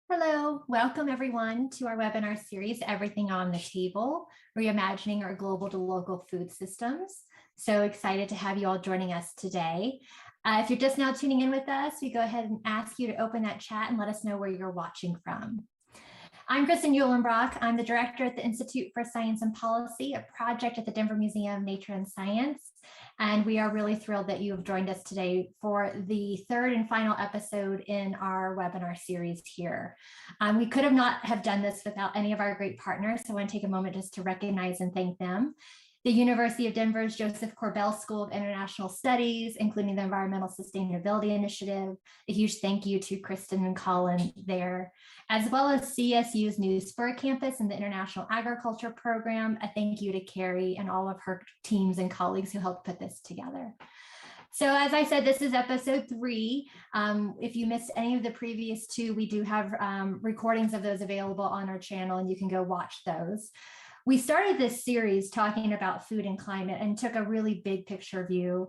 Hello, welcome everyone to our webinar series, Everything on the Table, Reimagining Our Global to Local Food Systems. So excited to have you all joining us today. If you're just now tuning in with us, we go ahead and ask you to open that chat and let us know where you're watching from. I'm Kristen Uhlenbrock. I'm the director at the Institute for Science and Policy, a project at the Denver Museum of Nature and Science. And we are really thrilled that you have joined us today for the third and final episode in our webinar series here. We could have not have done this without any of our great partners, so I want to take a moment just to recognize and thank them. The University of Denver's Joseph Corbell School of International Studies, including the Environmental Sustainability Initiative. A huge thank you to Kristen and Colin there, as well as CSU's New Spur campus and the International Agriculture Program. A thank you to Carrie and all of her teams and colleagues who helped put this together. So as I said, this is episode 3. If you missed any of the previous 2, we do have recordings of those available on our channel, and you can go watch those. We started this series talking about food and climate and took a really big picture view.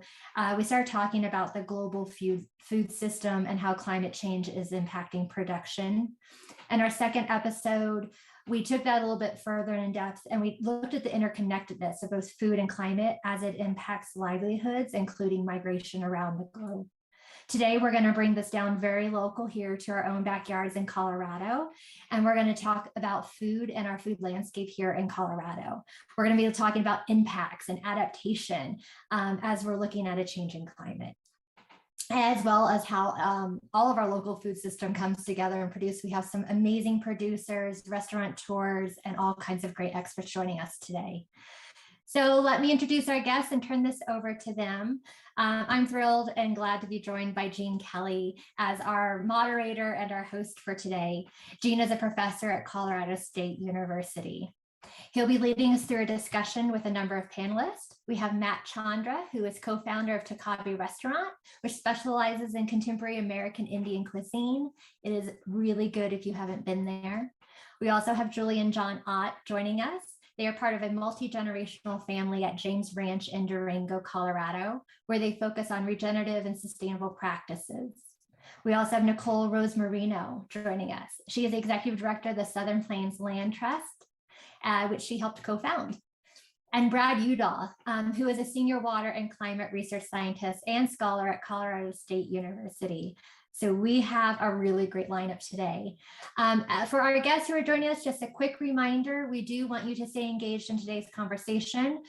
We started talking about the global food system and how climate change is impacting production. In our second episode, we took that a little bit further in depth, and we looked at the interconnectedness of both food and climate as it impacts livelihoods, including migration around the globe. Today, we're going to bring this down very local here to our own backyards in Colorado, and we're going to talk about food and our food landscape here in Colorado. We're going to be talking about impacts and adaptation as we're looking at a changing climate, as well as how all of our local food system comes together and produce. We have some amazing producers, restaurateurs, and all kinds of great experts joining us today. So let me introduce our guests and turn this over to them. I'm thrilled and glad to be joined by Eugene Kelly as our moderator and our host for today. Eugene is a professor at Colorado State University. He'll be leading us through a discussion with a number of panelists. We have Matt Chandra, who is co-founder of Tocabe Restaurant, which specializes in contemporary American Indian cuisine. It is really good if you haven't been there. We also have Julie and John Ott joining us. They are part of a multi-generational family at James Ranch in Durango, Colorado, where they focus on regenerative and sustainable practices. We also have Nicole Rose Marino joining us. She is the executive director of the Southern Plains Land Trust, which she helped co-found. And Brad Udall, who is a senior water and climate research scientist and scholar at Colorado State University. So we have a really great lineup today. For our guests who are joining us, just a quick reminder, we do want you to stay engaged in today's conversation.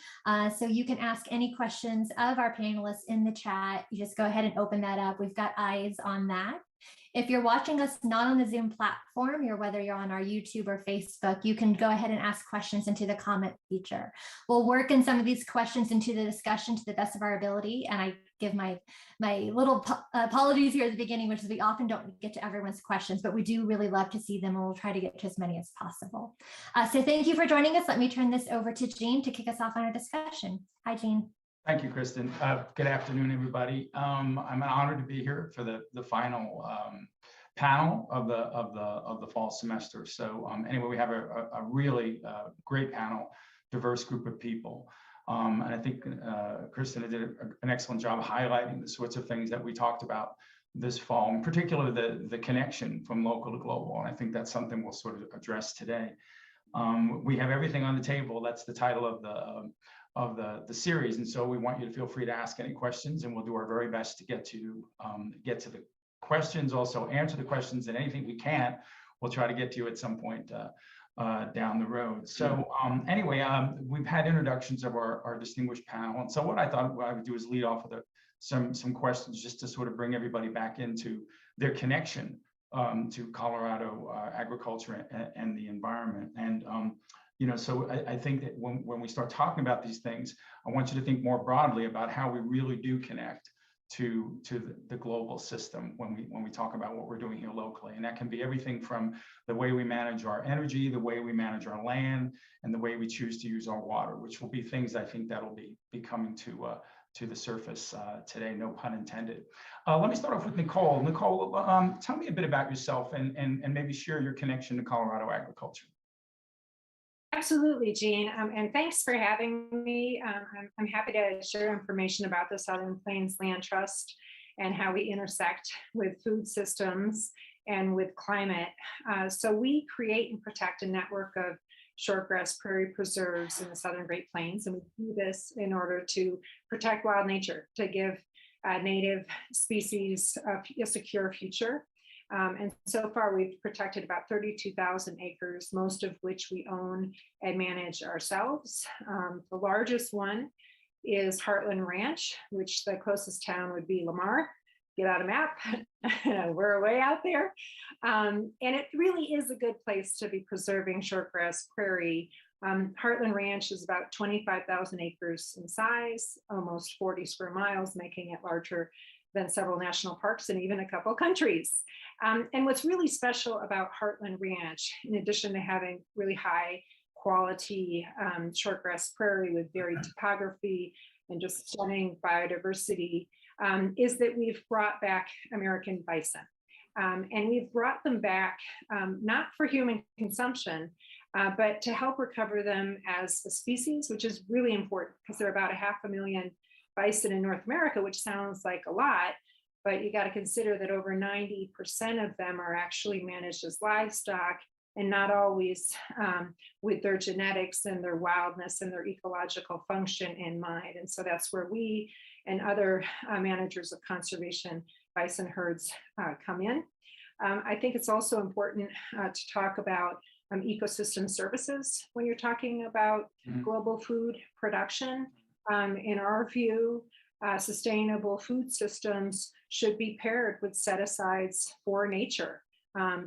So you can ask any questions of our panelists in the chat. You just go ahead and open that up. We've got eyes on that. If you're watching us not on the Zoom platform, whether you're on our YouTube or Facebook, you can go ahead and ask questions into the comment feature. We'll work in some of these questions into the discussion to the best of our ability. And I give my little apologies here at the beginning, which is we often don't get to everyone's questions, but we do really love to see them, and we'll try to get to as many as possible. So thank you for joining us. Let me turn this over to Eugene to kick us off on our discussion. Hi, Eugene. Thank you, Kristen. Good afternoon, everybody. I'm an honor to be here for the final panel of the fall semester. So anyway, we have a really great panel, diverse group of people. And I think Kristen did an excellent job highlighting the sorts of things that we talked about this fall, in particular the connection from local to global. And I think that's something we'll sort of address today. We have everything on the table. That's the title of the series, and so we want you to feel free to ask any questions, and we'll do our very best to get to the questions, also answer the questions, and anything we can't, we'll try to get to you at some point down the road. So anyway, we've had introductions of our distinguished panel, and so what I thought I would do is lead off with some questions just to sort of bring everybody back into their connection to Colorado agriculture and the environment. And so I think that when we start talking about these things, I want you to think more broadly about how we really do connect to the global system when we talk about what we're doing here locally. And that can be everything from the way we manage our energy, the way we manage our land, and the way we choose to use our water, which will be things I think that'll be coming to the surface today, no pun intended. Let me start off with Nicole. Nicole, tell me a bit about yourself and maybe share your connection to Colorado agriculture. Absolutely, Jean, and thanks for having me. I'm happy to share information about the Southern Plains Land Trust and how we intersect with food systems and with climate. So we create and protect a network of shortgrass prairie preserves in the Southern Great Plains. And we do this in order to protect wild nature, to give native species a secure future. And so far, we've protected about 32,000 acres, most of which we own and manage ourselves. The largest one is Heartland Ranch, which the closest town would be Lamar. Get out a map. We're way out there. And it really is a good place to be preserving shortgrass prairie. Heartland Ranch is about 25,000 acres in size, almost 40 square miles, making it larger than several national parks and even a couple countries. And what's really special about Heartland Ranch, in addition to having really high quality shortgrass prairie with varied topography and just stunning biodiversity, is that we've brought back American bison. And we've brought them back not for human consumption, but to help recover them as a species, which is really important because there are about 500,000 bison in North America, which sounds like a lot, but you got to consider that over 90% of them are actually managed as livestock, and not always with their genetics and their wildness and their ecological function in mind. And so that's where we and other managers of conservation bison herds come in. I think it's also important to talk about ecosystem services when you're talking about global food production. In our view, sustainable food systems should be paired with set-asides for nature,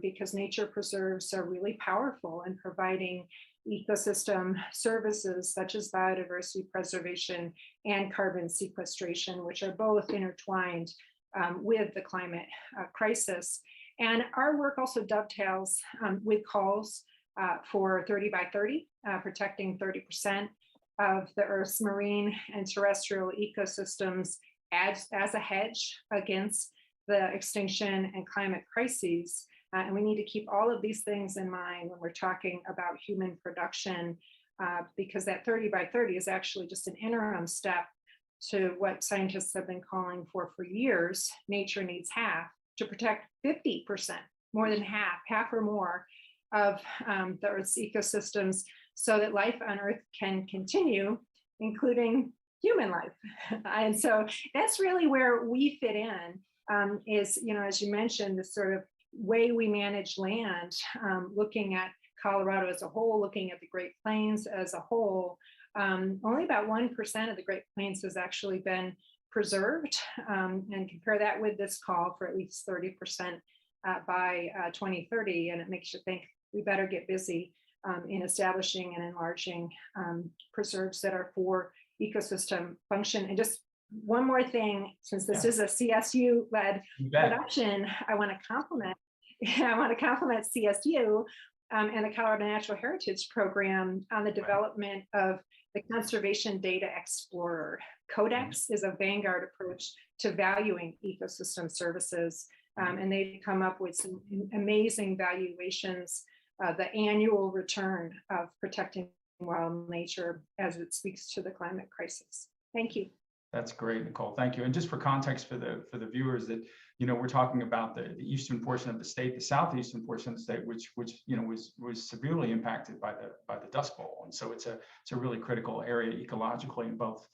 because nature preserves are really powerful in providing ecosystem services such as biodiversity preservation and carbon sequestration, which are both intertwined with the climate crisis. And our work also dovetails with calls for 30 by 30, protecting 30% of the Earth's marine and terrestrial ecosystems as a hedge against the extinction and climate crises. And we need to keep all of these things in mind when we're talking about human production, because that 30 by 30 is actually just an interim step to what scientists have been calling for years. Nature needs half to protect 50%, more than half or more of the Earth's ecosystems, so that life on Earth can continue, including human life. And so that's really where we fit in, is, as you mentioned, the sort of way we manage land, looking at Colorado as a whole, looking at the Great Plains as a whole. Only about 1% of the Great Plains has actually been preserved, and compare that with this call for at least 30% by 2030. And it makes you think we better get busy in establishing and enlarging preserves that are for ecosystem function. And just one more thing, since this is a CSU-led production, I want to compliment CSU and the Colorado Natural Heritage Program on the development of the Conservation Data Explorer. Codex is a vanguard approach to valuing ecosystem services, and they've come up with some amazing valuations, the annual return of protecting wild nature as it speaks to the climate crisis. Thank you. That's great, Nicole. Thank you. And just for context for the viewers, that we're talking about the eastern portion of the state, the southeastern portion of the state, which was severely impacted by the Dust Bowl, and so it's a really critical area ecologically and both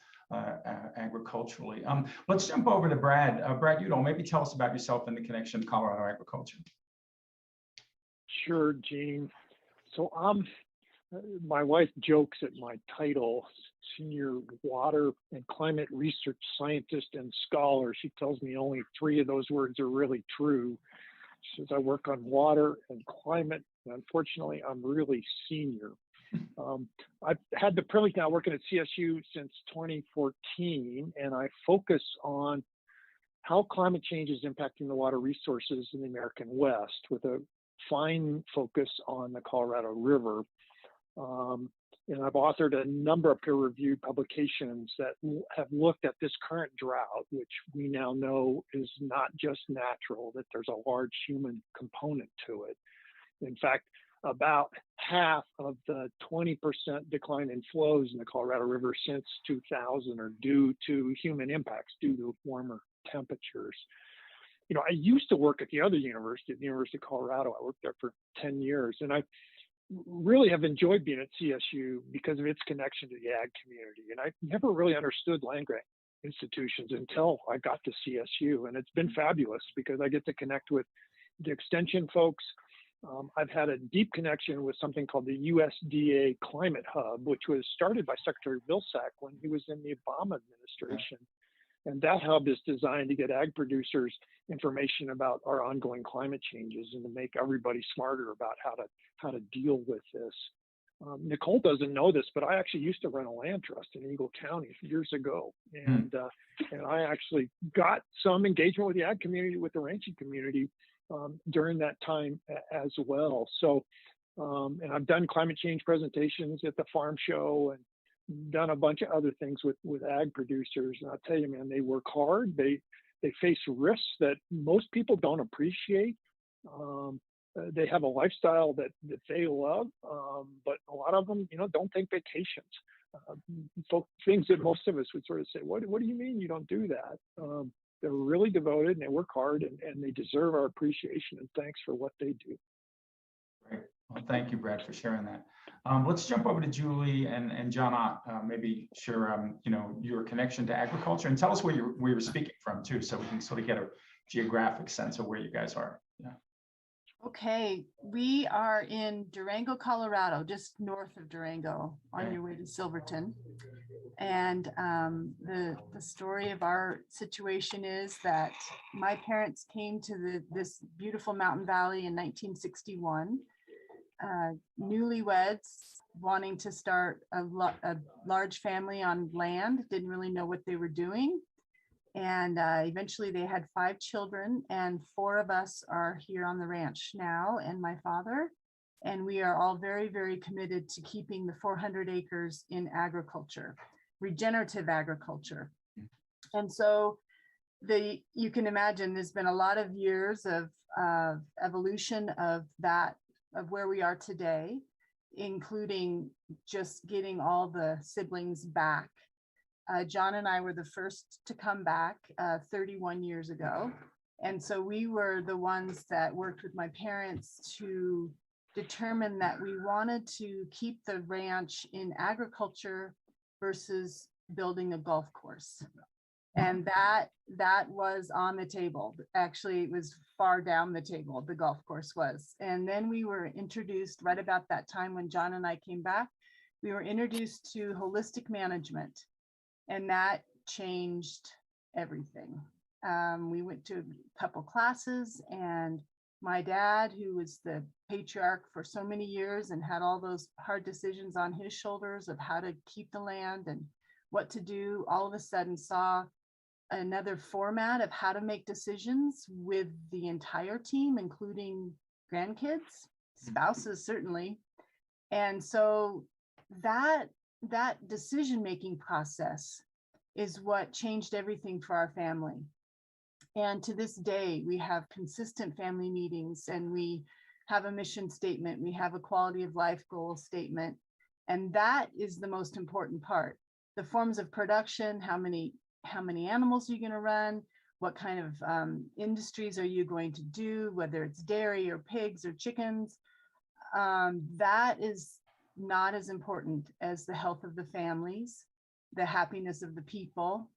agriculturally. Let's jump over to Brad. Brad Udall, maybe tell us about yourself and the connection to Colorado agriculture. Sure, Gene. So my wife jokes at my title, Senior Water and Climate Research Scientist and Scholar. She tells me only 3 of those words are really true. She says I work on water and climate. And unfortunately, I'm really senior. I've had the privilege now working at CSU since 2014, and I focus on how climate change is impacting the water resources in the American West, with a fine focus on the Colorado River. And I've authored a number of peer-reviewed publications that have looked at this current drought, which we now know is not just natural, that there's a large human component to it. In fact, about half of the 20% decline in flows in the Colorado River since 2000 are due to human impacts, due to warmer temperatures. I used to work at the other university, at the University of Colorado. I worked there for 10 years, and I really have enjoyed being at CSU because of its connection to the ag community. And I never really understood land grant institutions until I got to CSU, and it's been fabulous because I get to connect with the extension folks. I've had a deep connection with something called the USDA Climate Hub, which was started by Secretary Vilsack when he was in the Obama administration. And that hub is designed to get ag producers information about our ongoing climate changes and to make everybody smarter about how to deal with this. Nicole doesn't know this, but I actually used to run a land trust in Eagle County years ago, and I actually got some engagement with the ag community, with the ranching community during that time as well. So, and I've done climate change presentations at the farm show and done a bunch of other things with ag producers. And I'll tell you, man, they work hard. They face risks that most people don't appreciate. They have a lifestyle that they love, but a lot of them, don't take vacations. Things that most of us would sort of say, what do you mean you don't do that? They're really devoted and they work hard, and they deserve our appreciation and thanks for what they do. Great. Well, thank you, Brad, for sharing that. Let's jump over to Julie and John Ott. Maybe share, your connection to agriculture, and tell us where you're speaking from too, so we can sort of get a geographic sense of where you guys are. Yeah. Okay, we are in Durango, Colorado, just north of Durango, on your way to Silverton. And the story of our situation is that my parents came to this beautiful mountain valley in 1961, newlyweds, wanting to start a large family on land, didn't really know what they were doing. And eventually they had 5 children, and 4 of us are here on the ranch now, and my father. And we are all very, very committed to keeping the 400 acres in agriculture, regenerative agriculture. And so you can imagine there's been a lot of years of evolution of where we are today, including just getting all the siblings back. John and I were the first to come back 31 years ago. And so we were the ones that worked with my parents to determine that we wanted to keep the ranch in agriculture versus building a golf course. And that was on the table. Actually, it was far down the table, the golf course was. And then we were introduced right about that time when John and I came back, we were introduced to holistic management. And that changed everything. We went to a couple classes, and my dad, who was the patriarch for so many years and had all those hard decisions on his shoulders of how to keep the land and what to do, all of a sudden saw another format of how to make decisions with the entire team, including grandkids, spouses, certainly. And so that decision-making process is what changed everything for our family. And to this day, we have consistent family meetings, and we have a mission statement. We have a quality of life goal statement. And that is the most important part. The forms of production, how many animals are you going to run? What kind of industries are you going to do, whether it's dairy or pigs or chickens? That is not as important as the health of the families, the happiness of the people.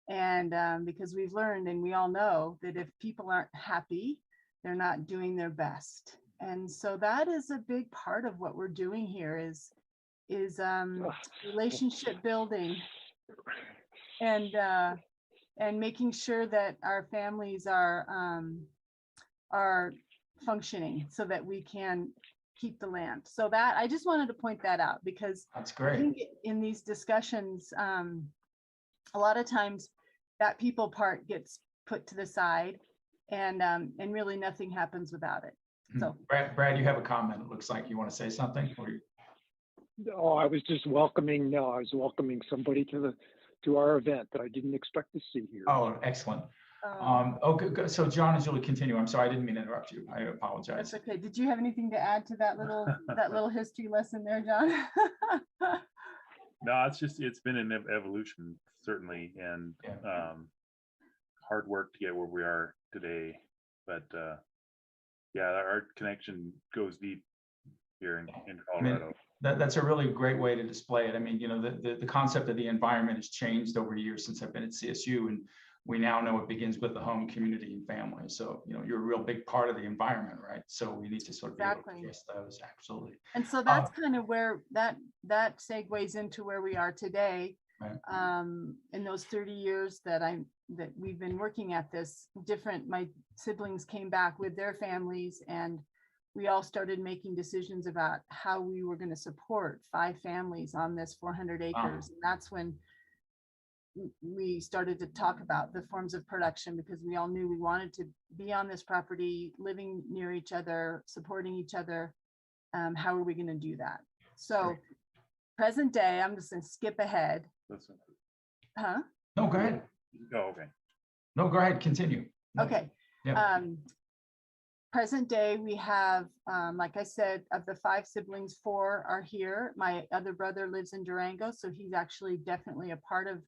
And because we've learned, and we all know, that if people aren't happy, they're not doing their best. And so that is a big part of what we're doing here is relationship building and making sure that our families are functioning so that we can keep the land. So that I just wanted to point that out, because That's great. I think in these discussions, a lot of times that people part gets put to the side, and really nothing happens without it. So Brad, you have a comment. It looks like you want to say something. Oh, I was just welcoming somebody to our event that I didn't expect to see here. Oh, excellent. Okay, so John and Julie, continue. I'm sorry, I didn't mean to interrupt you. I apologize. That's okay. Did you have anything to add to that little history lesson there, John? No, it's been an evolution, certainly, and hard work to get where we are today, but yeah, our connection goes deep here in Colorado. That's a really great way to display it. I mean, the concept of the environment has changed over years since I've been at CSU, and we now know it begins with the home, community, and family. So, you're a real big part of the environment, right? So we need to sort of be able to Exactly. address those, absolutely. And so that's kind of where that segues into where we are today. Right. In those 30 years that we've been working at this, my siblings came back with their families, and we all started making decisions about how we were going to support 5 families on this 400 acres. Wow. And that's when we started to talk about the forms of production, because we all knew we wanted to be on this property, living near each other, supporting each other. How are we going to do that? So present day, I'm just going to skip ahead. Huh? No, go ahead. Oh, okay. No, go ahead. Continue. Okay. Yeah. Present day, we have, like I said, of the 5 siblings, 4 are here. My other brother lives in Durango, so he's actually definitely a part of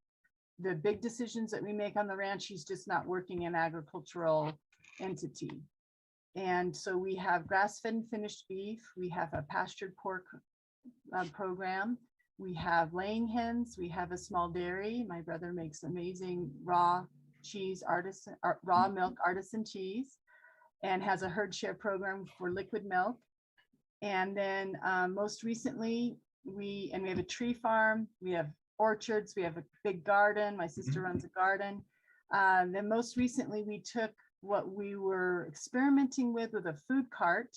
the big decisions that we make on the ranch. He's just not working in agricultural entity. And so we have grass-fed and finished beef. We have a pastured pork program. We have laying hens. We have a small dairy. My brother makes amazing raw milk artisan cheese, and has a herd share program for liquid milk. And then most recently, we have a tree farm. We have orchards. We have a big garden. My sister runs a garden. Then most recently, we took what we were experimenting with a food cart.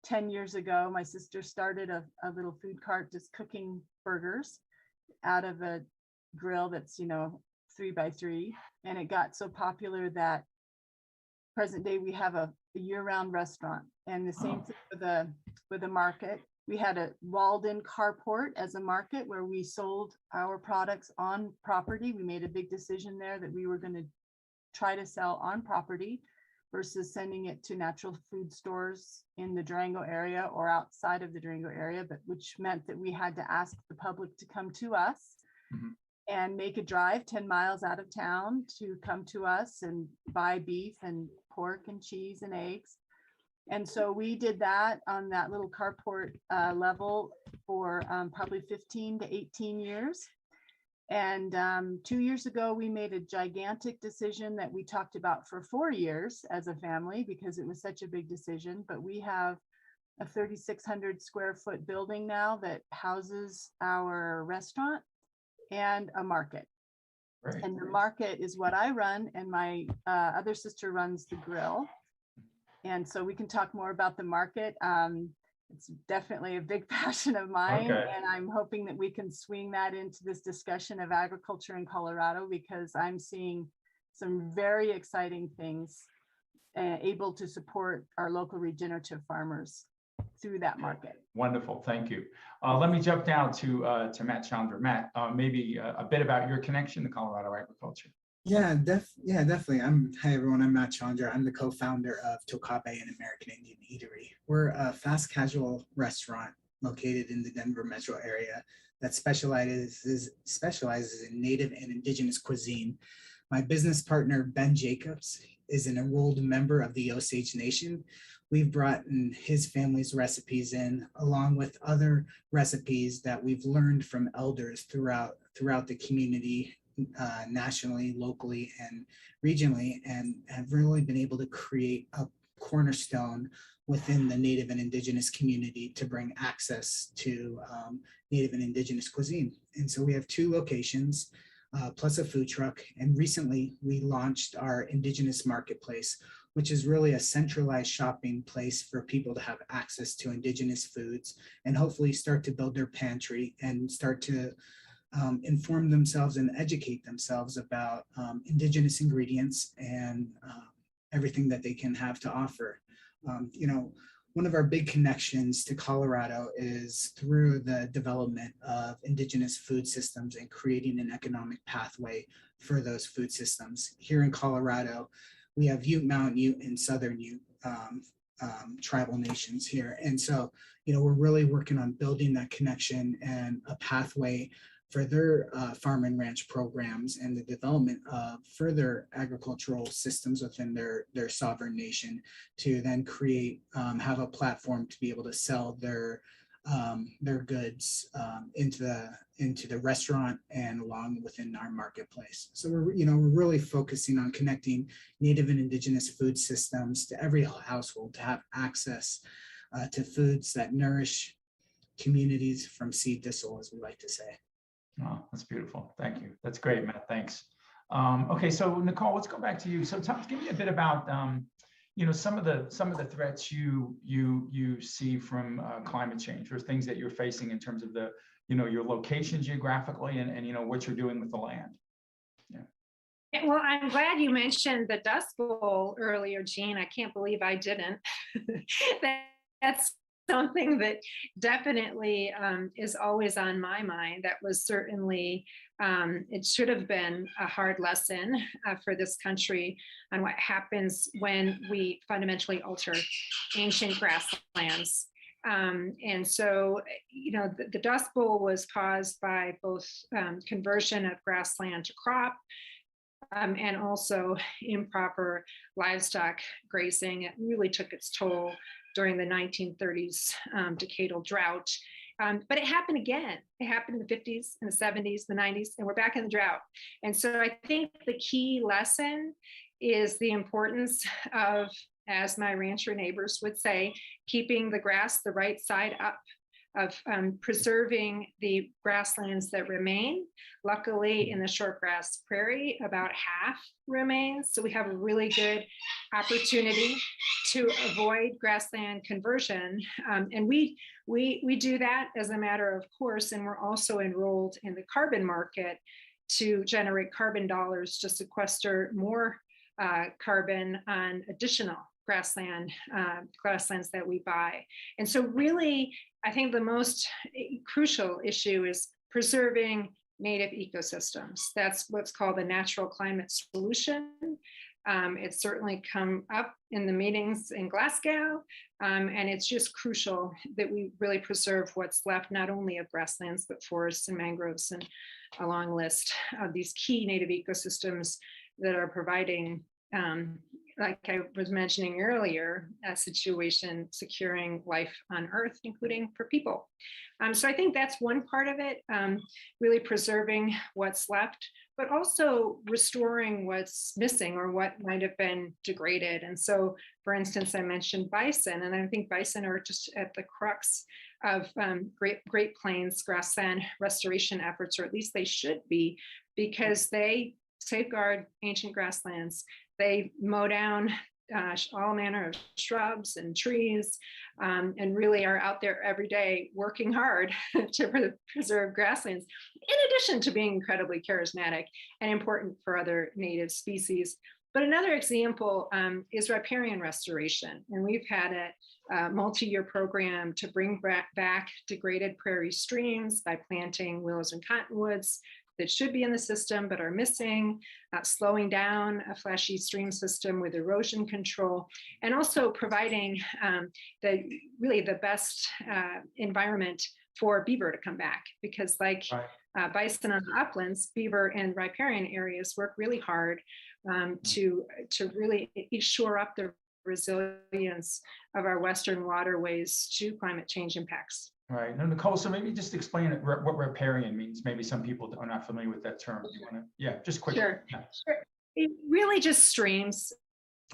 10 years ago, my sister started a little food cart just cooking burgers out of a grill that's 3x3, and it got so popular that present day we have a year-round restaurant. And the same thing with the market. We had a walled-in carport as a market where we sold our products on property. We made a big decision there that we were going to try to sell on property versus sending it to natural food stores in the Durango area or outside of the Durango area, but which meant that we had to ask the public to come to us and make a drive 10 miles out of town to come to us and buy beef and pork and cheese and eggs. And so we did that on that little carport level for probably 15 to 18 years. And 2 years ago, we made a gigantic decision that we talked about for 4 years as a family, because it was such a big decision. But we have a 3,600 square foot building now that houses our restaurant and a market. Right. And the market is what I run, and my other sister runs the grill. And so we can talk more about the market. It's definitely a big passion of mine. Okay. And I'm hoping that we can swing that into this discussion of agriculture in Colorado, because I'm seeing some very exciting things able to support our local regenerative farmers through that market. Wonderful, thank you. Let me jump down to Matt Chandra. Matt, maybe a bit about your connection to Colorado agriculture. Yeah, definitely. Hi everyone, I'm Matt Chandra. I'm the co-founder of Tocabe, an American Indian eatery. We're a fast casual restaurant located in the Denver metro area that specializes in native and indigenous cuisine. My business partner, Ben Jacobs, is an enrolled member of the Osage Nation. We've brought in his family's recipes in, along with other recipes that we've learned from elders throughout the community, nationally, locally, and regionally, and have really been able to create a cornerstone within the Native and Indigenous community to bring access to Native and Indigenous cuisine. And so we have 2 locations, plus a food truck. And recently we launched our Indigenous marketplace, which is really a centralized shopping place for people to have access to Indigenous foods and hopefully start to build their pantry and start to inform themselves and educate themselves about Indigenous ingredients and everything that they can have to offer. One of our big connections to Colorado is through the development of Indigenous food systems and creating an economic pathway for those food systems. Here in Colorado, we have Ute, Mountain Ute, and Southern Ute tribal nations here. And so, we're really working on building that connection and a pathway for their farm and ranch programs and the development of further agricultural systems within their sovereign nation, to then create, have a platform to be able to sell their goods into the restaurant and along within our marketplace. So we're really focusing on connecting Native and Indigenous food systems to every household to have access to foods that nourish communities from seed to soul, as we like to say. Oh, that's beautiful. Thank you. That's great, Matt. Thanks. Okay, so Nicole, let's go back to you. So give me a bit about some of the threats you see from climate change, or things that you're facing in terms of the your location geographically and what you're doing with the land. Yeah. Well, I'm glad you mentioned the Dust Bowl earlier, Gene. I can't believe I didn't. That's something that definitely is always on my mind. That was certainly, it should have been a hard lesson for this country on what happens when we fundamentally alter ancient grasslands. And so, the Dust Bowl was caused by both conversion of grassland to crop, and also improper livestock grazing. It really took its toll during the 1930s decadal drought. But it happened again. It happened in the 50s and the 70s, the 90s, and we're back in the drought. And so I think the key lesson is the importance of, as my rancher neighbors would say, keeping the grass the right side up, of preserving the grasslands that remain. Luckily, in the shortgrass prairie, about half remains. So we have a really good opportunity to avoid grassland conversion. And we do that as a matter of course, and we're also enrolled in the carbon market to generate carbon dollars to sequester more carbon on additional grasslands that we buy. And so really, I think the most crucial issue is preserving native ecosystems. That's what's called the natural climate solution. It's certainly come up in the meetings in Glasgow, and it's just crucial that we really preserve what's left, not only of grasslands, but forests and mangroves, and a long list of these key native ecosystems that are providing, like I was mentioning earlier, a situation securing life on Earth, including for people. So I think that's one part of it, really preserving what's left, but also restoring what's missing or what might have been degraded. And so, for instance, I mentioned bison, and I think bison are just at the crux of Great Plains grassland restoration efforts, or at least they should be, because they safeguard ancient grasslands. They mow down all manner of shrubs and trees, and really are out there every day working hard to preserve grasslands, in addition to being incredibly charismatic and important for other native species. But another example is riparian restoration. And we've had a multi-year program to bring back degraded prairie streams by planting willows and cottonwoods that should be in the system but are missing, slowing down a flashy stream system with erosion control, and also providing the best environment for beaver to come back. Because like bison on the uplands, beaver in riparian areas work really hard to really shore up the resilience of our Western waterways to climate change impacts. Right. Now, Nicole, so maybe just explain what riparian means. Maybe some people are not familiar with that term. Do you want to? Yeah, just quickly. Sure. Yeah. Sure. It really just streams.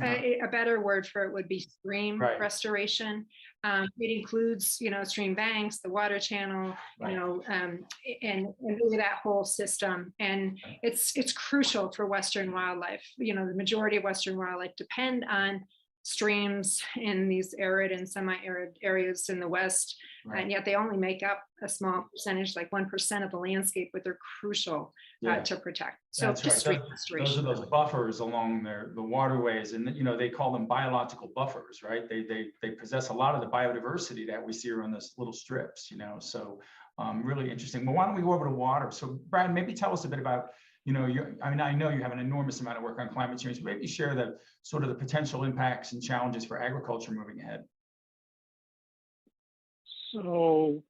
A better word for it would be stream restoration. It includes, stream banks, the water channel, and really that whole system. And it's crucial for Western wildlife. The majority of Western wildlife depend on streams in these arid and semi-arid areas in the West, and yet they only make up a small percentage, like 1% of the landscape, but they're crucial to protect. So that's just right. stream restoration. Those are those buffers along the waterways, and they call them biological buffers, right? They possess a lot of the biodiversity that we see around those little strips, So really interesting. Well, why don't we go over to water? So Brad, maybe tell us a bit about I know you have an enormous amount of work on climate change. Maybe share the sort of the potential impacts and challenges for agriculture moving ahead. So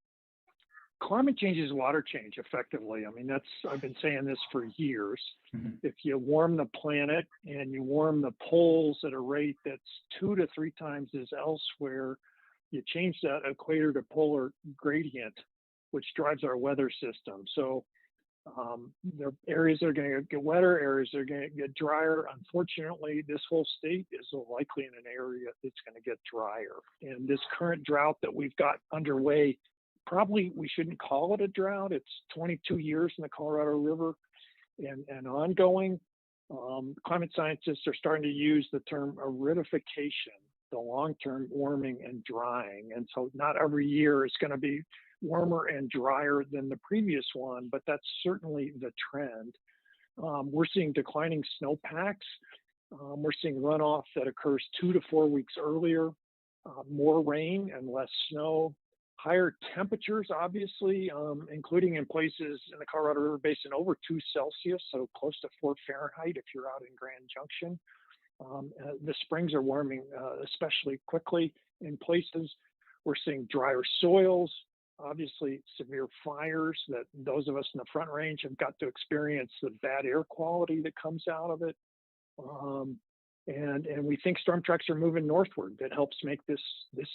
climate change is water change effectively. I mean, I've been saying this for years. Mhm. If you warm the planet and you warm the poles at a rate that's 2 to 3 times as elsewhere, you change that equator to polar gradient, which drives our weather system. So there are areas that are going to get wetter, areas that are going to get drier. Unfortunately, this whole state is likely in an area that's going to get drier. And this current drought that we've got underway, probably we shouldn't call it a drought. It's 22 years in the Colorado River and ongoing. Climate scientists are starting to use the term aridification, the long-term warming and drying. And so not every year is going to be warmer and drier than the previous one, but that's certainly the trend. We're seeing declining snowpacks. We're seeing runoff that occurs 2 to 4 weeks earlier, more rain and less snow, higher temperatures, obviously, including in places in the Colorado River Basin over 2 Celsius, so close to 4 Fahrenheit if you're out in Grand Junction. The springs are warming especially quickly in places. We're seeing drier soils, obviously severe fires that those of us in the Front Range have got to experience the bad air quality that comes out of it. And we think storm tracks are moving northward. That helps make this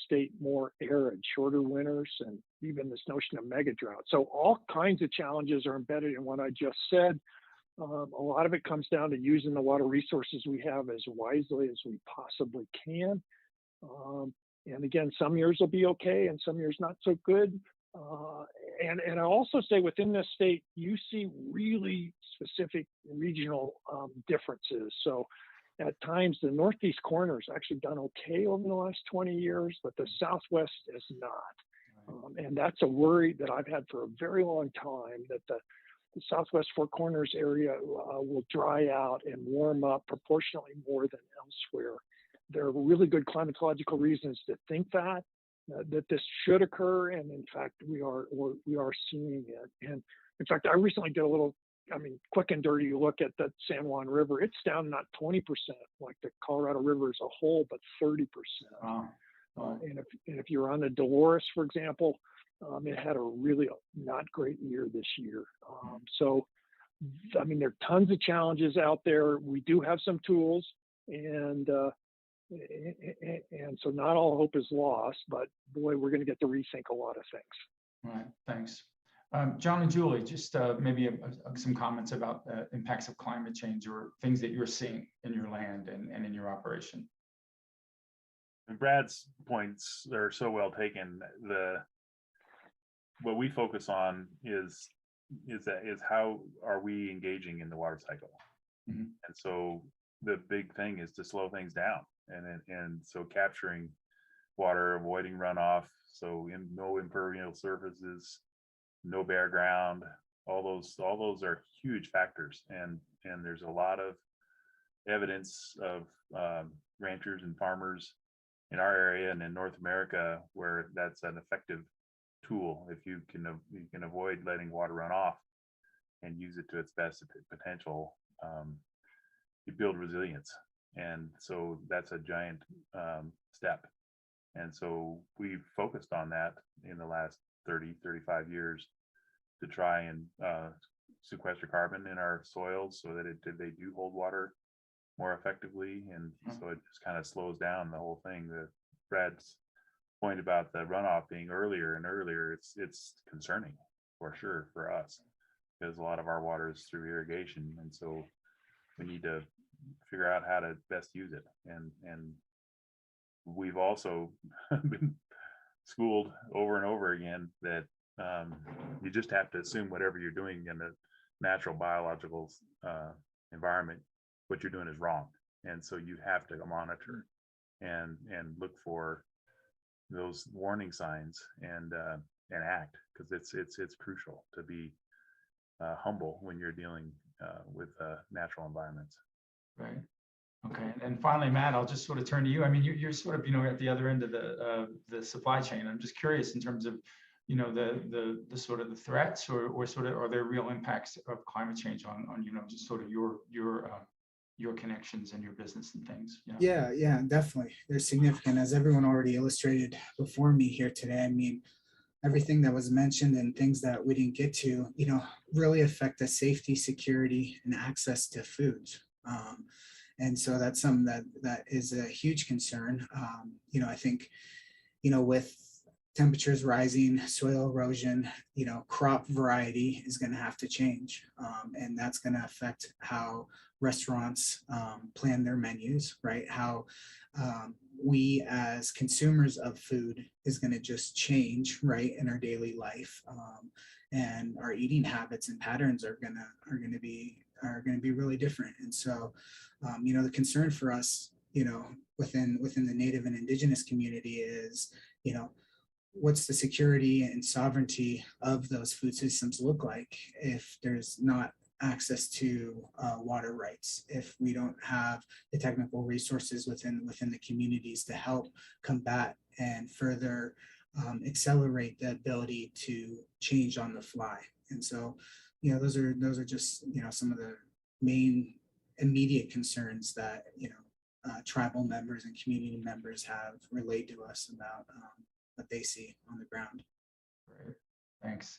state more arid, shorter winters, and even this notion of mega drought. So all kinds of challenges are embedded in what I just said. A lot of it comes down to using the water resources we have as wisely as we possibly can. And again, some years will be okay and some years not so good. And I also say within this state, you see really specific regional differences. So at times, the Northeast corner has actually done okay over the last 20 years, but the Southwest is not. And that's a worry that I've had for a very long time, that the Southwest Four Corners area will dry out and warm up proportionately more than elsewhere. There are really good climatological reasons to think that this should occur, and in fact, we are seeing it. And in fact, I recently did a little, quick and dirty look at the San Juan River. It's down not 20% like the Colorado River as a whole, but 30%. Wow. And if you're on the Dolores, for example, it had a really not great year this year. So, there are tons of challenges out there. We do have some tools, and so not all hope is lost, but boy, we're going to get to rethink a lot of things. All right, thanks. John and Julie, just maybe some comments about impacts of climate change or things that you're seeing in your land and in your operation. And Brad's points are so well taken. What we focus on is how are we engaging in the water cycle? Mm-hmm. And so the big thing is to slow things down, and so capturing water, avoiding runoff, so no impermeable surfaces, no bare ground, all those are huge factors, and there's a lot of evidence of ranchers and farmers in our area and in North America where that's an effective tool. If you can avoid letting water run off and use it to its best potential, you build resilience, and so that's a giant step. And so we've focused on that in the last 35 years to try and sequester carbon in our soils so that they do hold water more effectively. And so it just kind of slows down the whole thing. Brad's point about the runoff being earlier and earlier, it's concerning for sure for us, because a lot of our water is through irrigation. And so we need to figure out how to best use it. And we've also been schooled over and over again that you just have to assume whatever you're doing in a natural biological environment, what you're doing is wrong. And so you have to monitor and look for those warning signs and act, because it's crucial to be humble when you're dealing with natural environments. Right. Okay. And finally, Matt, I'll just sort of turn to you. You're sort of at the other end of the supply chain. I'm just curious in terms of the sort of the threats or sort of, are there real impacts of climate change on just sort of your connections and your business and things? Yeah, definitely. They're significant, as everyone already illustrated before me here today. everything that was mentioned and things that we didn't get to, really affect the safety, security, and access to food. And so that's something that is a huge concern. I think, with temperatures rising, soil erosion, crop variety is going to have to change. And that's going to affect how restaurants plan their menus, right? How we as consumers of food is going to just change, right, in our daily life. And our eating habits and patterns are going to be really different. And so, the concern for us, within the Native and Indigenous community is, what's the security and sovereignty of those food systems look like if there's not access to water rights, if we don't have the technical resources within the communities to help combat and further accelerate the ability to change on the fly. And so, those are just, some of the main immediate concerns that, tribal members and community members have relayed to us about what they see on the ground. Great, thanks.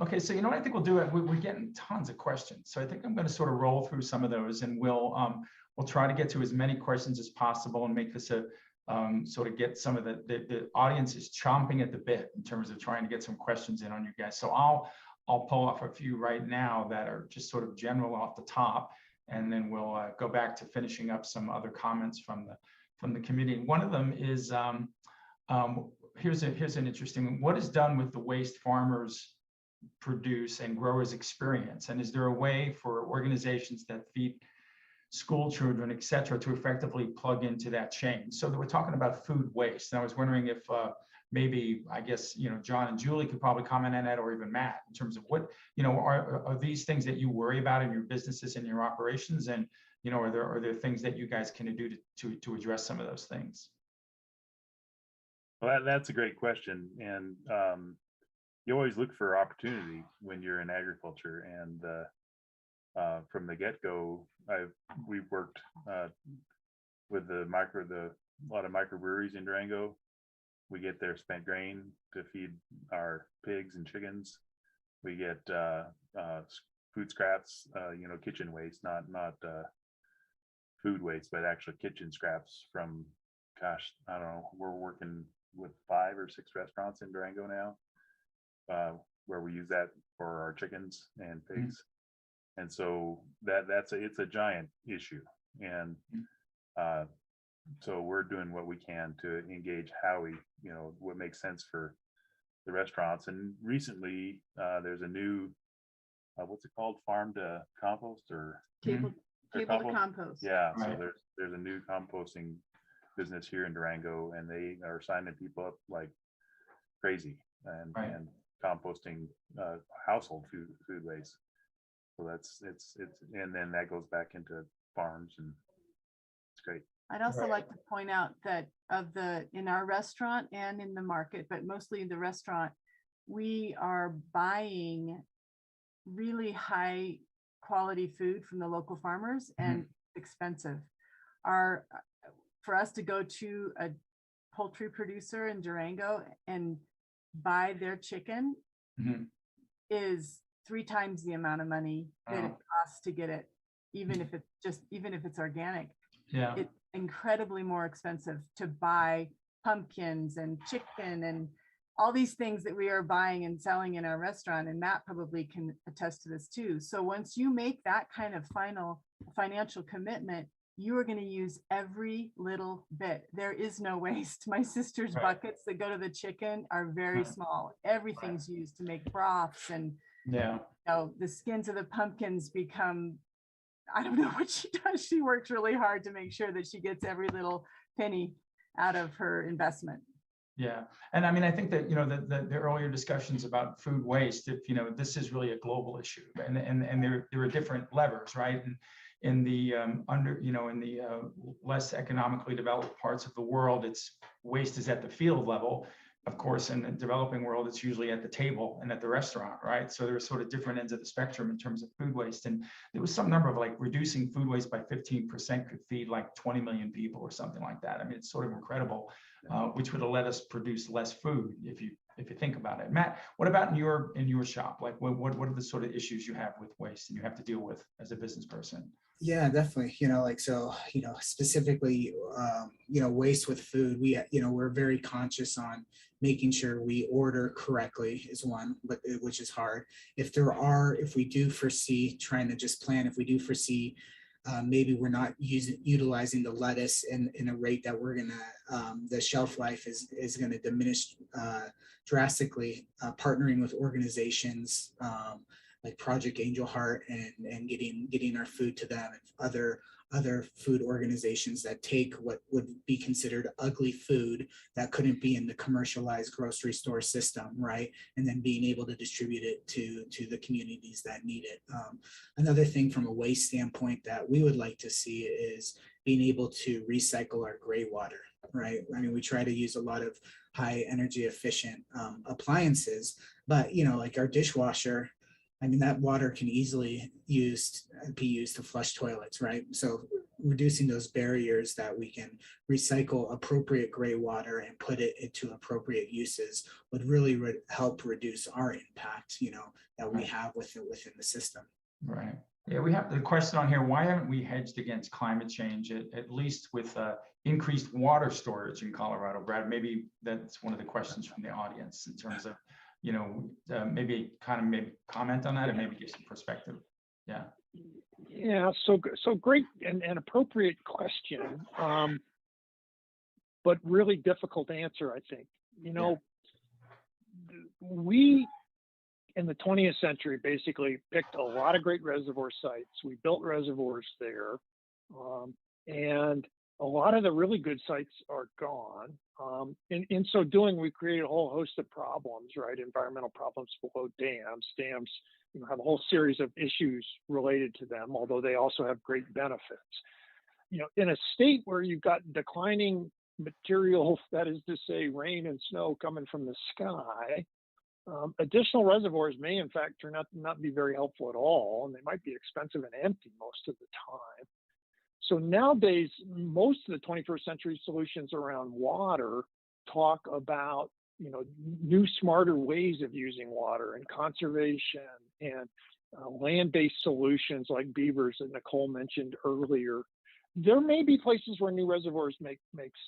Okay, so what I think we'll do, we're getting tons of questions. So I think I'm going to sort of roll through some of those, and we'll try to get to as many questions as possible and make this a sort of get some of the audience is chomping at the bit in terms of trying to get some questions in on you guys. So I'll pull off a few right now that are just sort of general off the top, and then we'll go back to finishing up some other comments from the community. One of them is here's an interesting one. What is done with the waste farmers produce and growers experience? And is there a way for organizations that feed school children, et cetera, to effectively plug into that chain? So that we're talking about food waste. And I was wondering if maybe, I guess, John and Julie could probably comment on that, or even Matt, in terms of what, are these things that you worry about in your businesses and your operations? And, are there things that you guys can do to address some of those things? Well, that's a great question. And you always look for opportunity when you're in agriculture. And from the get-go, we've worked with a lot of microbreweries in Durango. We get their spent grain to feed our pigs and chickens. We get food scraps, kitchen waste, not food waste, but actual kitchen scraps from, gosh, I don't know, we're working with 5 or 6 restaurants in Durango now, where we use that for our chickens and pigs. Mm-hmm. And so it's a giant issue. And so we're doing what we can to engage how we, what makes sense for the restaurants. And recently there's a new, what's it called? Farm to compost or table to compost. Yeah. Right. So there's a new composting business here in Durango, and they are signing people up like crazy and composting household food waste. So it's and then that goes back into farms, and it's great. I'd also like to point out that in our restaurant and in the market, but mostly in the restaurant, we are buying really high quality food from the local farmers, and expensive. For us to go to a poultry producer in Durango and buy their chicken is 3 times the amount of money that it costs to get it, even if it's organic. Yeah, it's incredibly more expensive to buy pumpkins and chicken and all these things that we are buying and selling in our restaurant. And Matt probably can attest to this too. So once you make that kind of final financial commitment, you are going to use every little bit. There is no waste. My sister's buckets that go to the chicken are very small. Everything's used to make broths, and the skins of the pumpkins become, I don't know what she does. She works really hard to make sure that she gets every little penny out of her investment. Yeah. And I mean, I think that, the earlier discussions about food waste, if, this is really a global issue, and there are different levers, right? And in the less economically developed parts of the world, waste is at the field level. Of course, in the developing world, it's usually at the table and at the restaurant, right? So there's sort of different ends of the spectrum in terms of food waste. And there was some number of like reducing food waste by 15% could feed like 20 million people or something like that. I mean, it's sort of incredible, which would have let us produce less food if you if you think about it. Matt, what about in your shop? Like what are the sort of issues you have with waste and you have to deal with as a business person? Yeah, definitely. Specifically, waste with food, we're very conscious on making sure we order correctly is one, but which is hard. If we do foresee trying to just plan, if we do foresee maybe we're not utilizing the lettuce in a rate that we're gonna, the shelf life is gonna diminish drastically, partnering with organizations like Project Angel Heart and getting our food to them, and other food organizations that take what would be considered ugly food that couldn't be in the commercialized grocery store system, right? And then being able to distribute it to the communities that need it. Another thing from a waste standpoint that we would like to see is being able to recycle our gray water, right? I mean, we try to use a lot of high energy efficient appliances, but like our dishwasher, I mean, that water can easily be used to flush toilets, right? So reducing those barriers that we can recycle appropriate gray water and put it into appropriate uses would really help reduce our impact, that we have within the system. Right. Yeah, we have the question on here. Why haven't we hedged against climate change, at least with increased water storage in Colorado? Brad, maybe that's one of the questions from the audience in terms of, maybe comment on that and maybe give some perspective. Yeah. Yeah, so great and appropriate question, but really difficult to answer, I think. We in the 20th century basically picked a lot of great reservoir sites. We built reservoirs there, and a lot of the really good sites are gone. In so doing, we created a whole host of problems, right? Environmental problems below dams. Dams, have a whole series of issues related to them, although they also have great benefits. In a state where you've got declining material, that is to say, rain and snow coming from the sky, additional reservoirs may in fact turn out to not be very helpful at all, and they might be expensive and empty most of the time. So nowadays, most of the 21st century solutions around water talk about, new, smarter ways of using water and conservation and land-based solutions like beavers that Nicole mentioned earlier. There may be places where new reservoirs make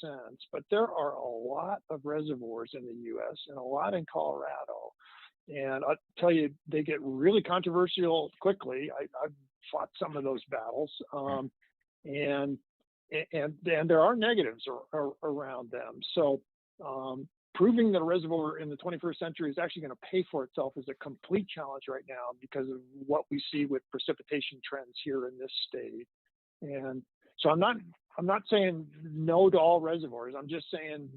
sense, but there are a lot of reservoirs in the U.S. and a lot in Colorado. And I'll tell you, they get really controversial quickly. I've fought some of those battles. And there are negatives around them. So proving that a reservoir in the 21st century is actually going to pay for itself is a complete challenge right now because of what we see with precipitation trends here in this state. And so I'm not saying no to all reservoirs. I'm just saying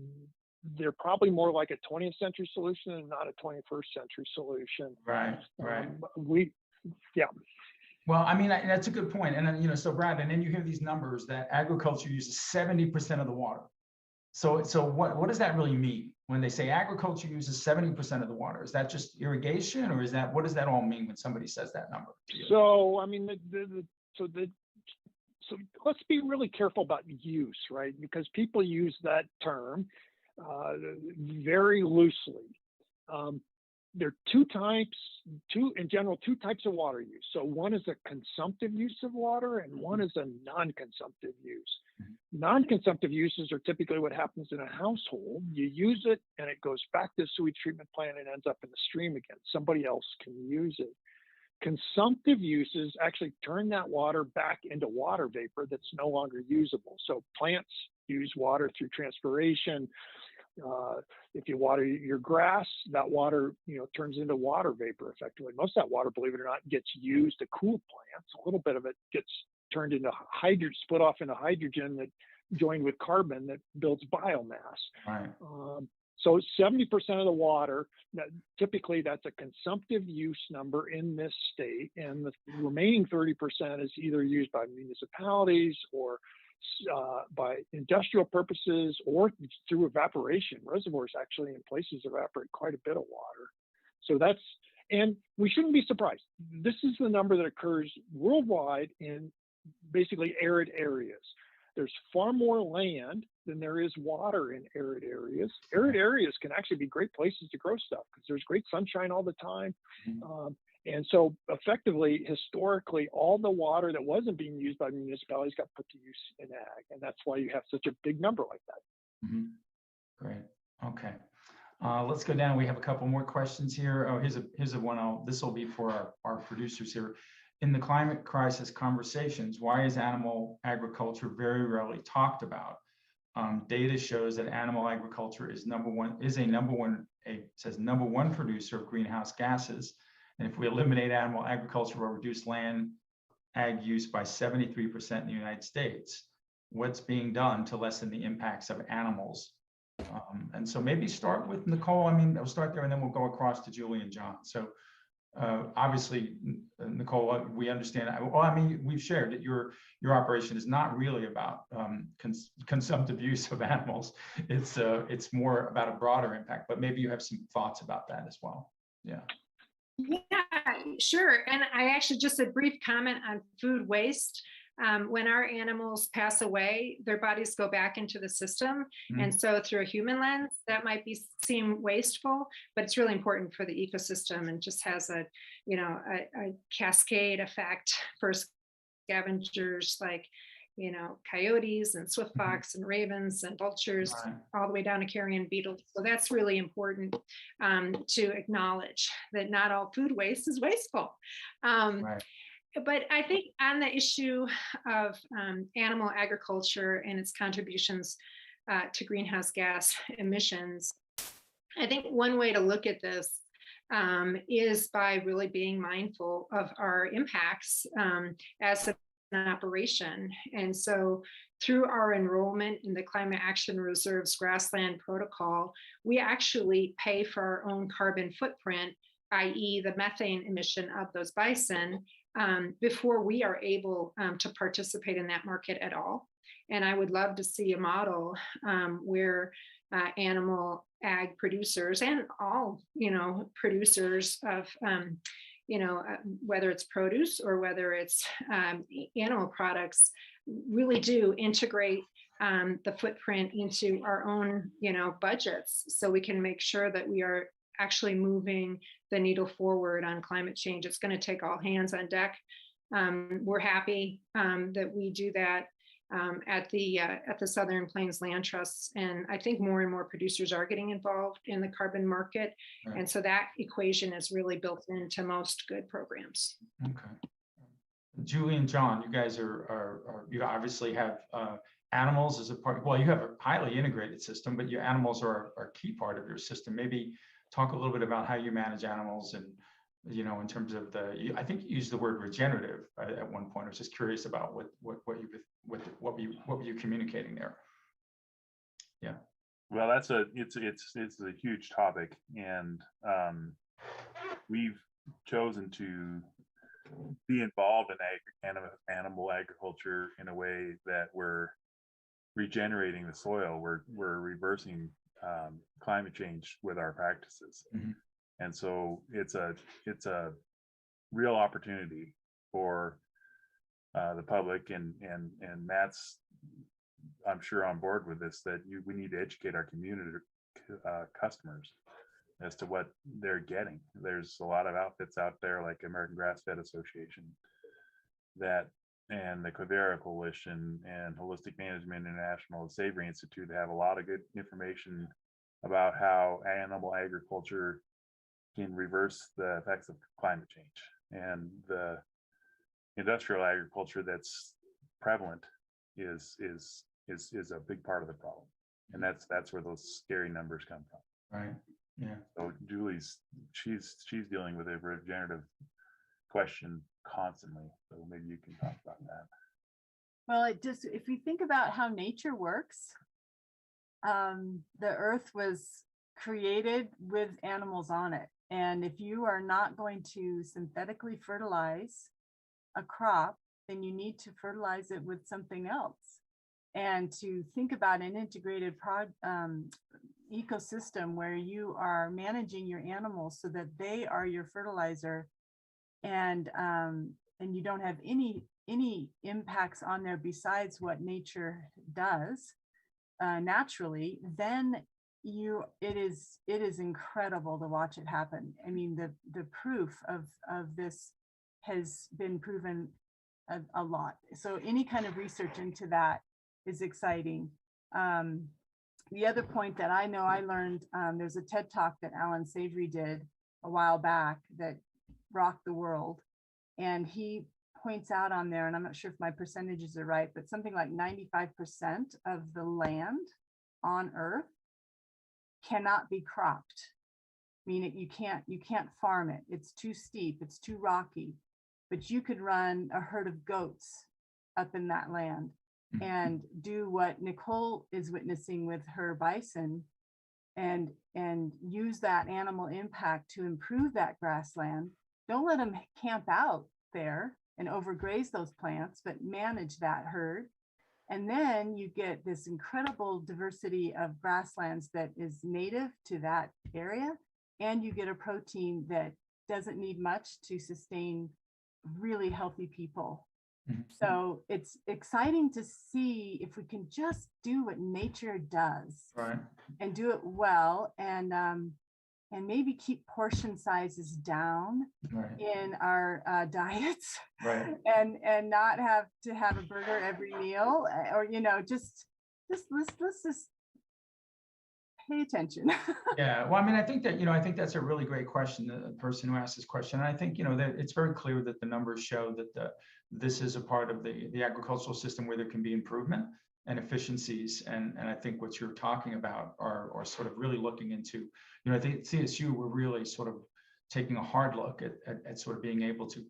they're probably more like a 20th century solution and not a 21st century solution. Right. Yeah. Well, I mean, that's a good point. And then, so Brad, and then you hear these numbers that agriculture uses 70% of the water. So what does that really mean when they say agriculture uses 70% of the water? Is that just irrigation, or what does that all mean when somebody says that number? So, I mean, so let's be really careful about use, right? Because people use that term very loosely. There are two types of water use. So one is a consumptive use of water and one is a non-consumptive use. Non-consumptive uses are typically what happens in a household. You use it and it goes back to the sewage treatment plant and ends up in the stream again. Somebody else can use it. Consumptive uses actually turn that water back into water vapor that's no longer usable. So plants use water through transpiration. If you water your grass, that water, turns into water vapor effectively. Most of that water, believe it or not, gets used to cool plants. A little bit of it gets turned into hydrogen, split off into hydrogen that joined with carbon that builds biomass. Right. So 70% of the water, typically that's a consumptive use number in this state, and the remaining 30% is either used by municipalities or by industrial purposes or through evaporation. Reservoirs actually in places evaporate quite a bit of water. So and we shouldn't be surprised. This is the number that occurs worldwide in basically arid areas. there's far more land than there is water in arid areas. Arid areas can actually be great places to grow stuff because there's great sunshine all the time. And so effectively, historically, all the water that wasn't being used by municipalities got put to use in ag. And that's why you have such a big number like that. Great. Okay. Let's go down. We have a couple more questions here. Oh, here's a one. This will be for our producers here. In the climate crisis conversations, why is animal agriculture very rarely talked about? Data shows that animal agriculture is number one producer of greenhouse gases. And if we eliminate animal agriculture, we'll reduce land ag use by 73% in the United States. What's being done to lessen the impacts of animals? And so maybe start with Nicole. I mean, I'll start there and then we'll go across to Julie and John. So obviously, Nicole, we understand. Well, I mean, we've shared that your operation is not really about consumptive use of animals. It's more about a broader impact, but maybe you have some thoughts about that as well. Yeah. Yeah, sure. And I actually just a brief comment on food waste. When our animals pass away, their bodies go back into the system. And so through a human lens, that might seem wasteful, but it's really important for the ecosystem and just has a cascade effect for scavengers like, coyotes and swift fox and ravens and vultures, all the way down to carrion beetles. So that's really important to acknowledge that not all food waste is wasteful. But I think on the issue of animal agriculture and its contributions to greenhouse gas emissions, I think one way to look at this is by really being mindful of our impacts as an operation. And so through our enrollment in the Climate Action Reserve's grassland protocol, we actually pay for our own carbon footprint, i.e. the methane emission of those bison, before we are able to participate in that market at all. And I would love to see a model where animal ag producers and all, producers of, whether it's produce or whether it's animal products, really do integrate the footprint into our own, budgets, so we can make sure that we are actually moving the needle forward on climate change. It's going to take all hands on deck. We're happy that we do that at the Southern Plains Land Trusts, and I think more and more producers are getting involved in the carbon market, and so that equation is really built into most good programs. Okay, Julie and John, you guys you obviously have animals as a part. Well, you have a highly integrated system, but your animals are a key part of your system. Maybe talk a little bit about how you manage animals and, in terms of I think you used the word regenerative at one point. I was just curious about what were you communicating there? Yeah. Well, it's a huge topic, and we've chosen to be involved in animal agriculture in a way that we're regenerating the soil. We're reversing climate change with our practices. And so it's a real opportunity for the public, and Matt's, I'm sure, on board with this, that we need to educate our community customers as to what they're getting. There's a lot of outfits out there like American Grass Fed Association and the Quivira Coalition and Holistic Management International, the Savory Institute, have a lot of good information about how animal agriculture can reverse the effects of climate change. And the industrial agriculture that's prevalent is a big part of the problem. And that's where those scary numbers come from. Right. Yeah. So Julie's she's dealing with a regenerative question constantly. So maybe you can talk about that. Well, if you think about how nature works, the earth was created with animals on it. And if you are not going to synthetically fertilize a crop, then you need to fertilize it with something else. And to think about an integrated ecosystem where you are managing your animals so that they are your fertilizer, and you don't have any any impacts on there besides what nature does naturally, then it is incredible to watch it happen. I mean, the proof of this has been proven a lot. So any kind of research into that is exciting. The other point that I know I learned, there's a TED talk that Alan Savory did a while back that rocked the world. And he points out on there, and I'm not sure if my percentages are right, but something like 95% of the land on Earth cannot be cropped. I mean, you can't farm it. It's too steep, it's too rocky, but you could run a herd of goats up in that land and do what Nicole is witnessing with her bison and use that animal impact to improve that grassland. Don't let them camp out there and overgraze those plants, but manage that herd. And then you get this incredible diversity of grasslands that is native to that area. And you get a protein that doesn't need much to sustain really healthy people. So it's exciting to see if we can just do what nature does, right, and do it well, and maybe keep portion sizes down, right, in our diets, right, and not have to have a burger every meal, or just let's just pay attention. Yeah, well, I mean, I think that's a really great question, the person who asked this question. And I think, that it's very clear that the numbers show that this is a part of the agricultural system where there can be improvement and efficiencies. And I think what you're talking about are sort of really looking into, I think at CSU, we're really sort of taking a hard look at sort of being able to,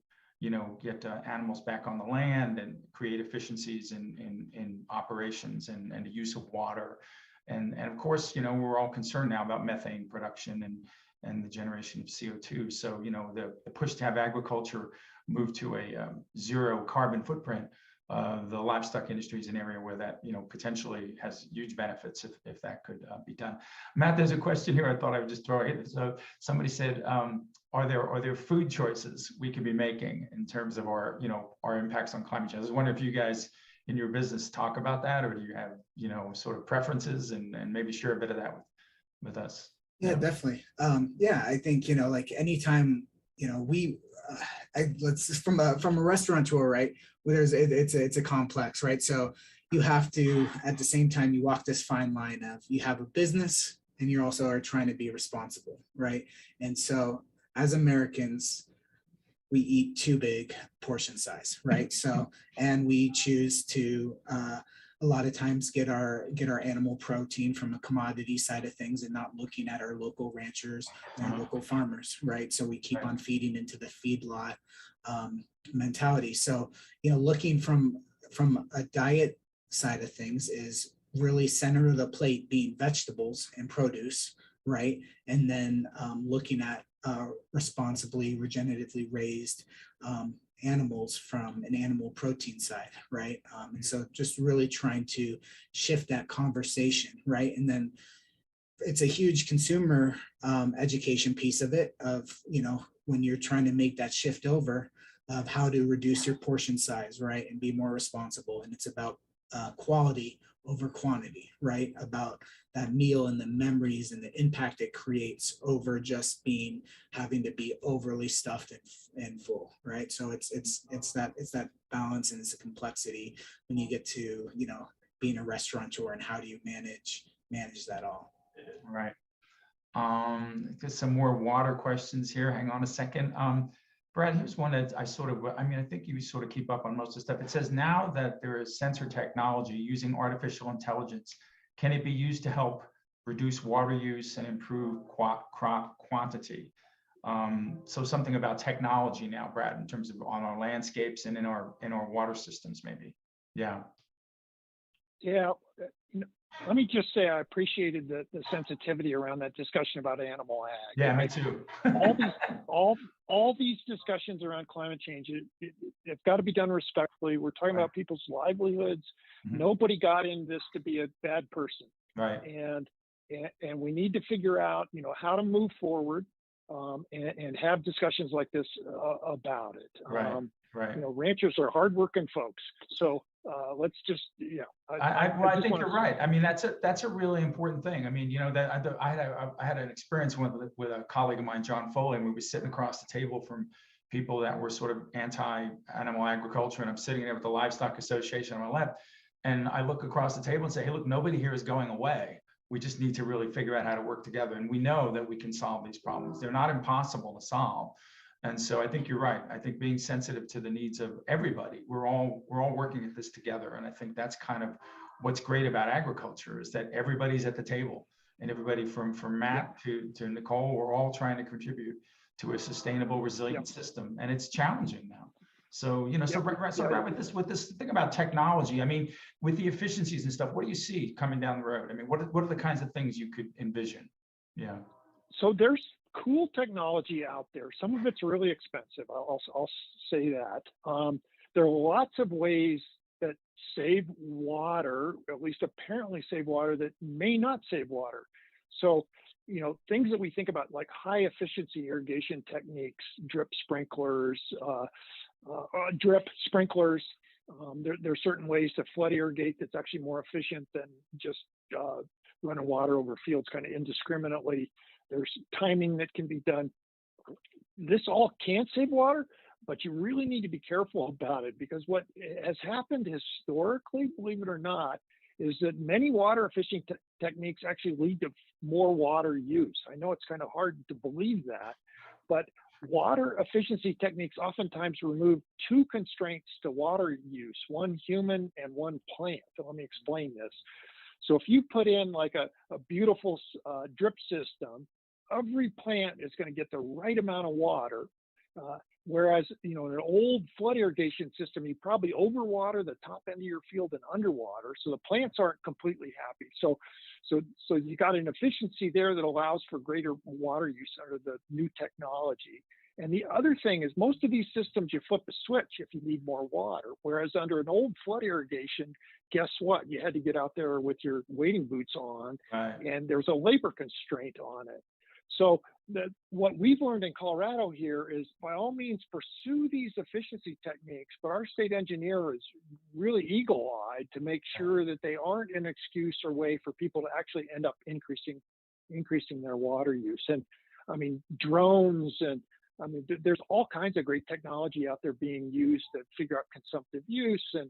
get animals back on the land and create efficiencies in operations and the use of water. And of course, we're all concerned now about methane production and the generation of CO2. So, the push to have agriculture move to a zero carbon footprint, the livestock industry is an area where that, potentially has huge benefits if that could be done. Matt, there's a question here I thought I would just throw in. So somebody said, are there food choices we could be making in terms of our impacts on climate change? I was wondering if you guys in your business talk about that, or do you have, sort of preferences and maybe share a bit of that with us? Yeah, definitely. Yeah, I think, like anytime, let's from a restaurateur, right? Where it's a complex, right? So you have to, at the same time, you walk this fine line of you have a business and you also are trying to be responsible, right? And so as Americans, we eat too big portion size, right? So, and we choose to a lot of times get our animal protein from a commodity side of things and not looking at our local ranchers and our local farmers, right? So we keep on feeding into the feedlot mentality. So, looking from a diet side of things is really center of the plate being vegetables and produce, right? And then looking at responsibly regeneratively raised animals from an animal protein side, right? And so just really trying to shift that conversation, right? And then it's a huge consumer education piece of it, of, when you're trying to make that shift over of how to reduce your portion size, right? And be more responsible. And it's about quality over quantity, right? About that meal and the memories and the impact it creates over just having to be overly stuffed and full, right? So it's that balance, and it's a complexity when you get to, being a restaurateur, and how do you manage that all. Right. There's some more water questions here. Hang on a second. Brad, here's one that I think you sort of keep up on most of the stuff. It says, now that there is sensor technology using artificial intelligence, can it be used to help reduce water use and improve crop quantity? So something about technology now, Brad, in terms of on our landscapes and in our water systems, maybe. Yeah. Yeah. Let me just say I appreciated the sensitivity around that discussion about animal ag. Yeah, me too. all these discussions around climate change, it's got to be done respectfully. We're talking about people's livelihoods. Mm-hmm. Nobody got in this to be a bad person. Right. And we need to figure out, how to move forward. and have discussions like this about it. Right. Right. You know, ranchers are hardworking folks, so let's just, I think you're right. I mean, that's a really important thing. I mean, you know, that I had an experience with a colleague of mine, John Foley, and we were sitting across the table from people that were sort of anti-animal agriculture, and I'm sitting there with the Livestock Association on my left, and I look across the table and say, hey, look, nobody here is going away. We just need to really figure out how to work together, and we know that we can solve these problems. They're not impossible to solve. And so I think you're right. I think being sensitive to the needs of everybody, we're all working at this together. And I think that's kind of what's great about agriculture, is that everybody's at the table, and everybody from Matt to Nicole, we're all trying to contribute to a sustainable, resilient system. And it's challenging now. So, you know, right with this thing about technology, I mean, with the efficiencies and stuff, what do you see coming down the road? I mean, what are the kinds of things you could envision? Yeah. So there's cool technology out there. Some of it's really expensive. I'll say that. There are lots of ways that save water, at least apparently save water, that may not save water. So, you know, things that we think about, like high efficiency irrigation techniques, drip sprinklers. There are certain ways to flood irrigate that's actually more efficient than just running water over fields kind of indiscriminately. There's timing that can be done. This all can save water, but you really need to be careful about it, because what has happened historically, believe it or not, is that many water efficient techniques actually lead to more water use. I know it's kind of hard to believe that, but water efficiency techniques oftentimes remove two constraints to water use, one human and one plant. So let me explain this. So if you put in like a beautiful drip system, every plant is going to get the right amount of water. Whereas, you know, in an old flood irrigation system, you probably overwater the top end of your field and underwater, so the plants aren't completely happy. So you got an efficiency there that allows for greater water use under the new technology. And the other thing is, most of these systems, you flip a switch if you need more water. Whereas under an old flood irrigation, guess what? You had to get out there with your wading boots on, and there's a labor constraint on it. So what we've learned in Colorado here is, by all means, pursue these efficiency techniques, but our state engineer is really eagle-eyed to make sure that they aren't an excuse or way for people to actually end up increasing their water use. And I mean, drones, and I mean, there's all kinds of great technology out there being used to figure out consumptive use and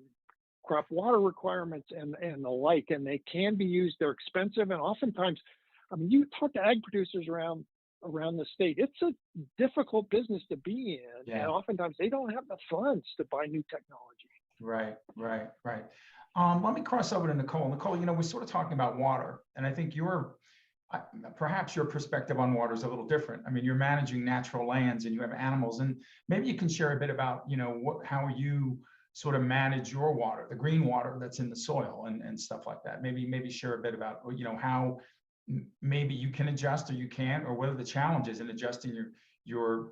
crop water requirements and the like, and they can be used. They're expensive, and oftentimes, I mean, you talk to ag producers around the state, it's a difficult business to be in, and oftentimes they don't have the funds to buy new technology. Right. Let me cross over to Nicole. Nicole, you know, we're sort of talking about water, and I think perhaps your perspective on water is a little different. I mean, you're managing natural lands and you have animals, and maybe you can share a bit about, you know, how you sort of manage your water, the green water that's in the soil and stuff like that. Maybe share a bit about, you know, how maybe you can adjust or you can't, or what are the challenges in adjusting your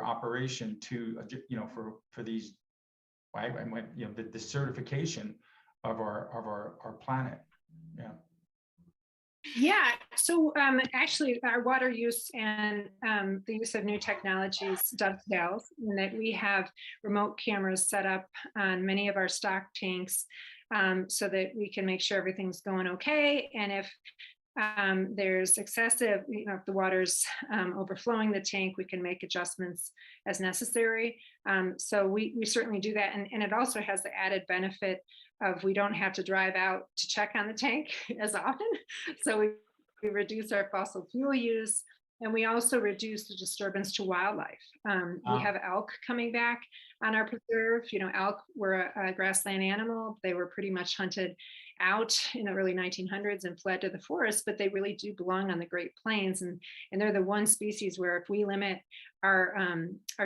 operation to, you know, for these, you know, the certification of our planet. Yeah, so actually our water use and the use of new technologies dovetails in that we have remote cameras set up on many of our stock tanks so that we can make sure everything's going okay. And if there's excessive, you know, if the water's overflowing the tank, we can make adjustments as necessary. So we certainly do that. And it also has the added benefit of we don't have to drive out to check on the tank as often. So we reduce our fossil fuel use, and we also reduce the disturbance to wildlife. We have elk coming back on our preserve. You know, elk were a grassland animal. They were pretty much hunted out in the early 1900s and fled to the forest, but they really do belong on the Great Plains. And they're the one species where if we limit our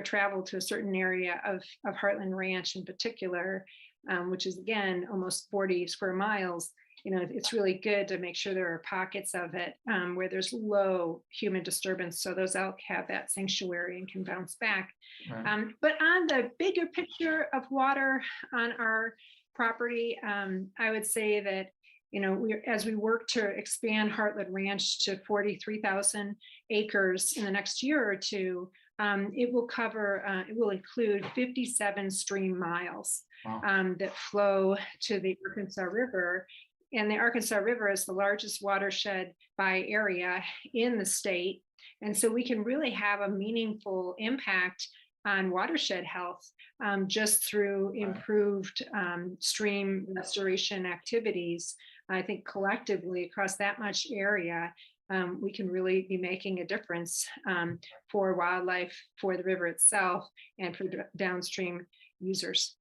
travel to a certain area of Heartland Ranch in particular, which is again almost 40 square miles, you know, it's really good to make sure there are pockets of it where there's low human disturbance, so those elk have that sanctuary and can bounce back. Right. But on the bigger picture of water on our property, I would say that, as we work to expand Heartland Ranch to 43,000 acres in the next year or two, it will include 57 stream miles. Wow. That flow to the Arkansas River. And the Arkansas River is the largest watershed by area in the state. And so we can really have a meaningful impact on watershed health just through improved stream restoration activities. I think collectively across that much area, we can really be making a difference for wildlife, for the river itself, and for downstream users.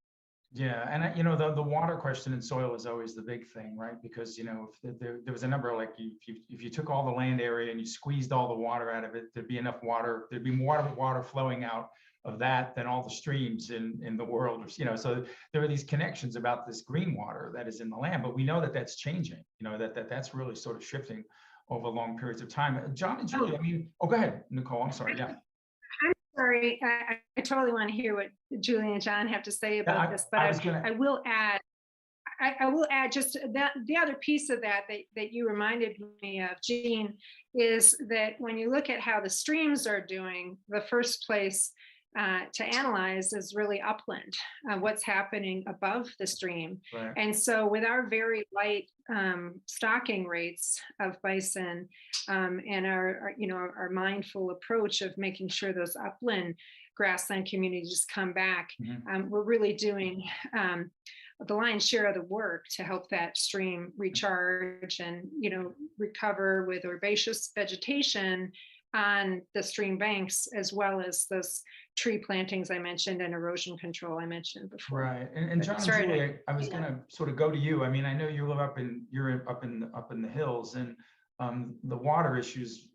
Yeah, and the water question in soil is always the big thing, right? Because if there was a number like if you took all the land area and you squeezed all the water out of it, there'd be enough water. There'd be more water flowing out of that than all the streams in the world. So there are these connections about this green water that is in the land, but we know that that's changing. That's really sort of shifting over long periods of time. John and Julie, go ahead, Nicole. I'm sorry. Yeah. Sorry, I totally want to hear what Julie and John have to say about this, but I will add. I will add just that the other piece of that you reminded me of, Gene, is that when you look at how the streams are doing, the first place to analyze is really upland, what's happening above the stream. Right. And so with our very light stocking rates of bison and our mindful approach of making sure those upland grassland communities come back, we're really doing the lion's share of the work to help that stream recharge and recover with herbaceous vegetation on the stream banks, as well as those tree plantings I mentioned and erosion control I mentioned before. Right, and John and Julie, I was going to sort of go to you. I mean, I know you live up in the hills, and the water issues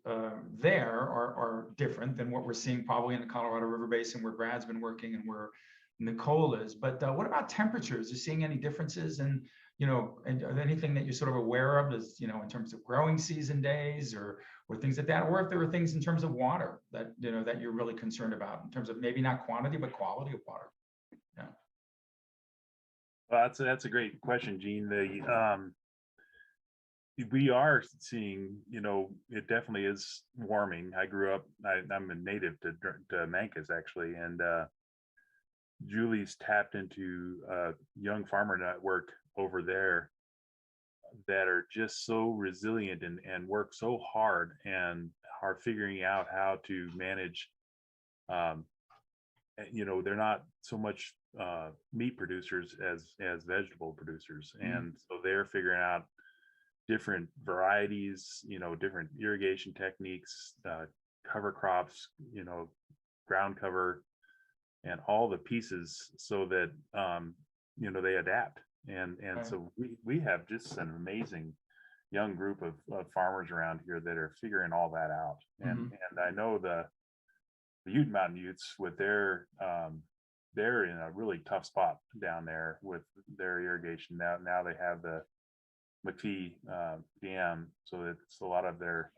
there are different than what we're seeing probably in the Colorado River Basin, where Brad's been working and where Nicole is. But what about temperatures? Are you seeing any differences? And and anything that you're sort of aware of is in terms of growing season days or things like that, or if there are things in terms of water that that you're really concerned about in terms of maybe not quantity but quality of water. Yeah. Well, that's a great question, Gene. We are seeing, it definitely is warming. I grew up. I'm a native to Mancos actually, and Julie's tapped into a young farmer network over there that are just so resilient and work so hard and are figuring out how to manage. They're not so much meat producers as vegetable producers, and so they're figuring out different varieties, different irrigation techniques, cover crops, ground cover, and all the pieces so that they adapt. And right. So we have just an amazing young group of farmers around here that are figuring all that out. And I know the Ute Mountain Utes with their they're in a really tough spot down there with their irrigation. Now they have the McPhee Dam, so it's a lot of their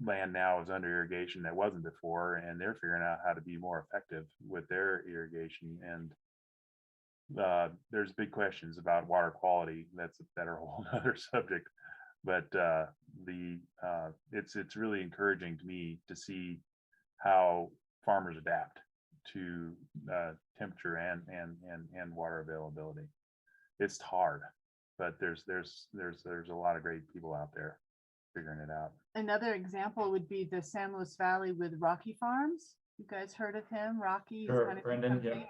land now is under irrigation that wasn't before, and they're figuring out how to be more effective with their irrigation. And there's big questions about water quality. That are a whole other subject, but it's really encouraging to me to see how farmers adapt to temperature and water availability. It's hard, but there's a lot of great people out there figuring it out. Another example would be the San Luis Valley with Rocky Farms. You guys heard of him? Rocky sure, is kind of Brendan, famous.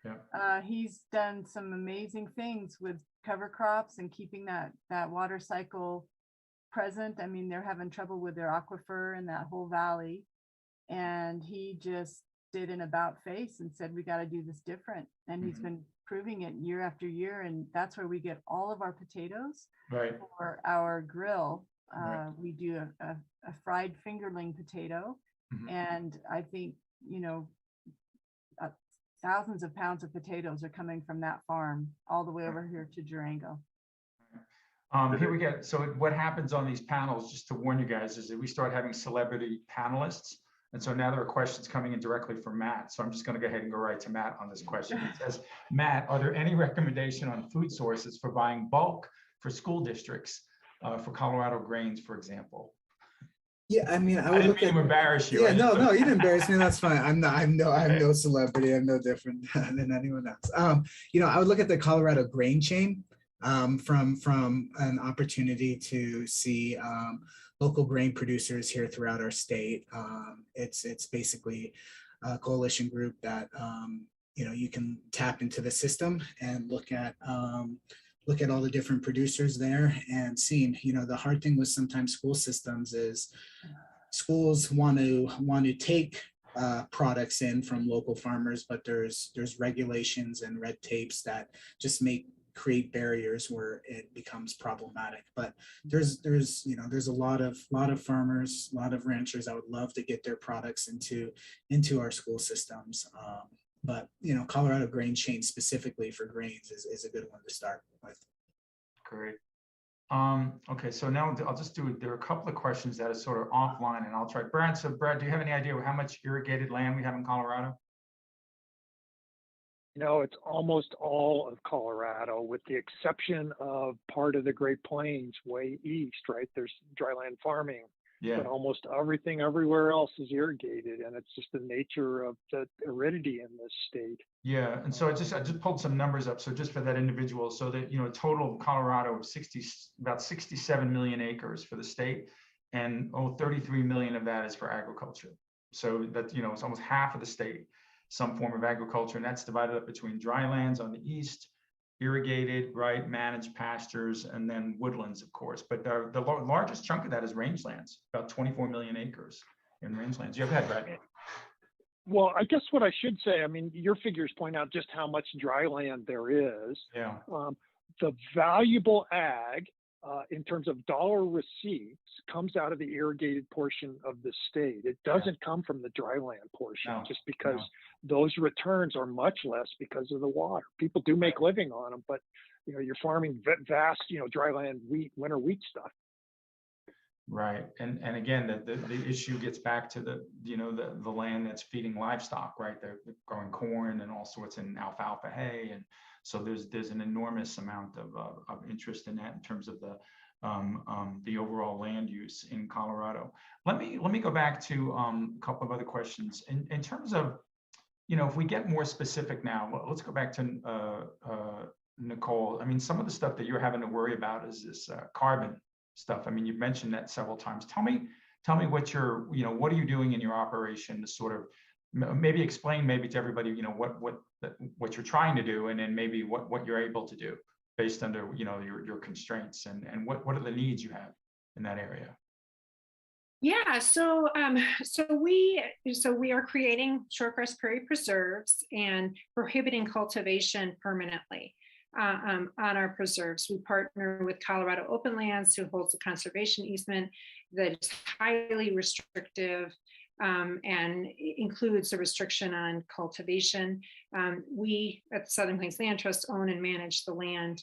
Yeah. He's done some amazing things with cover crops and keeping that water cycle present. I mean, they're having trouble with their aquifer in that whole valley, and he just did an about face and said, we got to do this different. And he's been proving it year after year, and that's where we get all of our potatoes right. for our grill. Right. We do a fried fingerling potato, and I think thousands of pounds of potatoes are coming from that farm all the way over here to Durango. Here we go. So what happens on these panels, just to warn you guys, is that we start having celebrity panelists, And so now there are questions coming in directly from Matt. So I'm just going to go ahead and go right to Matt on this question. It says, Matt, are there any recommendation on food sources for buying bulk for school districts for Colorado grains, for example? Yeah, I mean, I I would didn't look mean at. to embarrass you. Yeah, I no, just- no, you didn't embarrass me. That's fine. I'm no celebrity. I'm no different than anyone else. I would look at the Colorado grain chain from an opportunity to see local grain producers here throughout our state. It's basically a coalition group that you can tap into the system and look at all the different producers there and seeing. The hard thing with sometimes school systems is schools want to take products in from local farmers, but there's regulations and red tapes that just create barriers where it becomes problematic. But there's a lot of farmers, a lot of ranchers that would love to get their products into our school systems. But Colorado grain chain specifically for grains is a good one to start with. Great. Okay, so now I'll just there are a couple of questions that are sort of offline, and I'll try. Brad, do you have any idea how much irrigated land we have in Colorado? It's almost all of Colorado, with the exception of part of the Great Plains way east, right? There's dryland farming, Yeah. but almost everything everywhere else is irrigated, and it's just the nature of the aridity in this state. Yeah, and so I just pulled some numbers up. So just for that individual, so that a total of Colorado of about 67 million acres for the state, and 33 million of that is for agriculture. So that it's almost half of the state, some form of agriculture, and that's divided up between dry lands on the east, irrigated, right, managed pastures, and then woodlands, of course. But the largest chunk of that is rangelands, about 24 million acres in rangelands. You have that, Brad? Well, I guess what I should say, I mean, your figures point out just how much dry land there is. Yeah. The valuable ag, in terms of dollar receipts, comes out of the irrigated portion of the state. It doesn't come from the dry land portion, just because those returns are much less because of the water. People do make living on them, but you're farming vast, dry land winter wheat stuff. Right, and again, the issue gets back to the land that's feeding livestock, right? They're growing corn and all sorts, and alfalfa hay, and so there's an enormous amount of interest in that in terms of the overall land use in Colorado. Let me go back to a couple of other questions in terms of if we get more specific now. Let's go back to Nicole. I mean, some of the stuff that you're having to worry about is this carbon stuff. I mean, you've mentioned that several times. Tell me what what are you doing in your operation to sort of maybe explain to everybody, what you're trying to do, and then maybe what you're able to do based under, your constraints, and what are the needs you have in that area? Yeah, so we are creating shortgrass prairie preserves and prohibiting cultivation permanently on our preserves. We partner with Colorado Open Lands, who holds a conservation easement that is highly restrictive and includes a restriction on cultivation. We at the Southern Plains Land Trust own and manage the land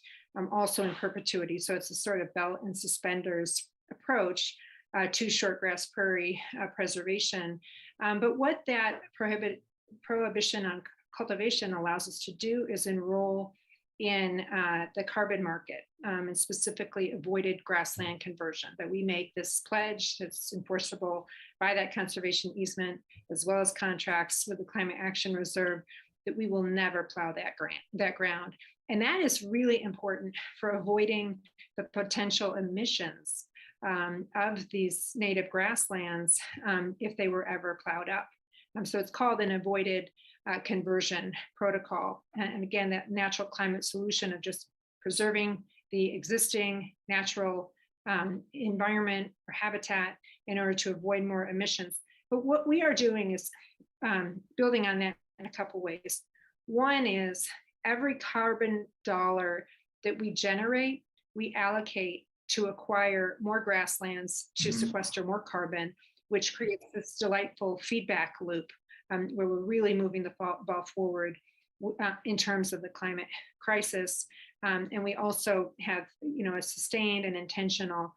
also in perpetuity. So it's a sort of belt and suspenders approach to shortgrass prairie preservation. But what that prohibition on cultivation allows us to do is enroll in the carbon market, and specifically avoided grassland conversion, that we make this pledge that's enforceable by that conservation easement, as well as contracts with the Climate Action Reserve, that we will never plow that ground. And that is really important for avoiding the potential emissions of these native grasslands if they were ever plowed up. So it's called an avoided conversion protocol. And again, that natural climate solution of just preserving the existing natural environment or habitat in order to avoid more emissions. But what we are doing is building on that in a couple ways. One is every carbon dollar that we generate, we allocate to acquire more grasslands to sequester more carbon, which creates this delightful feedback loop where we're really moving the ball forward in terms of the climate crisis. And we also have, a sustained and intentional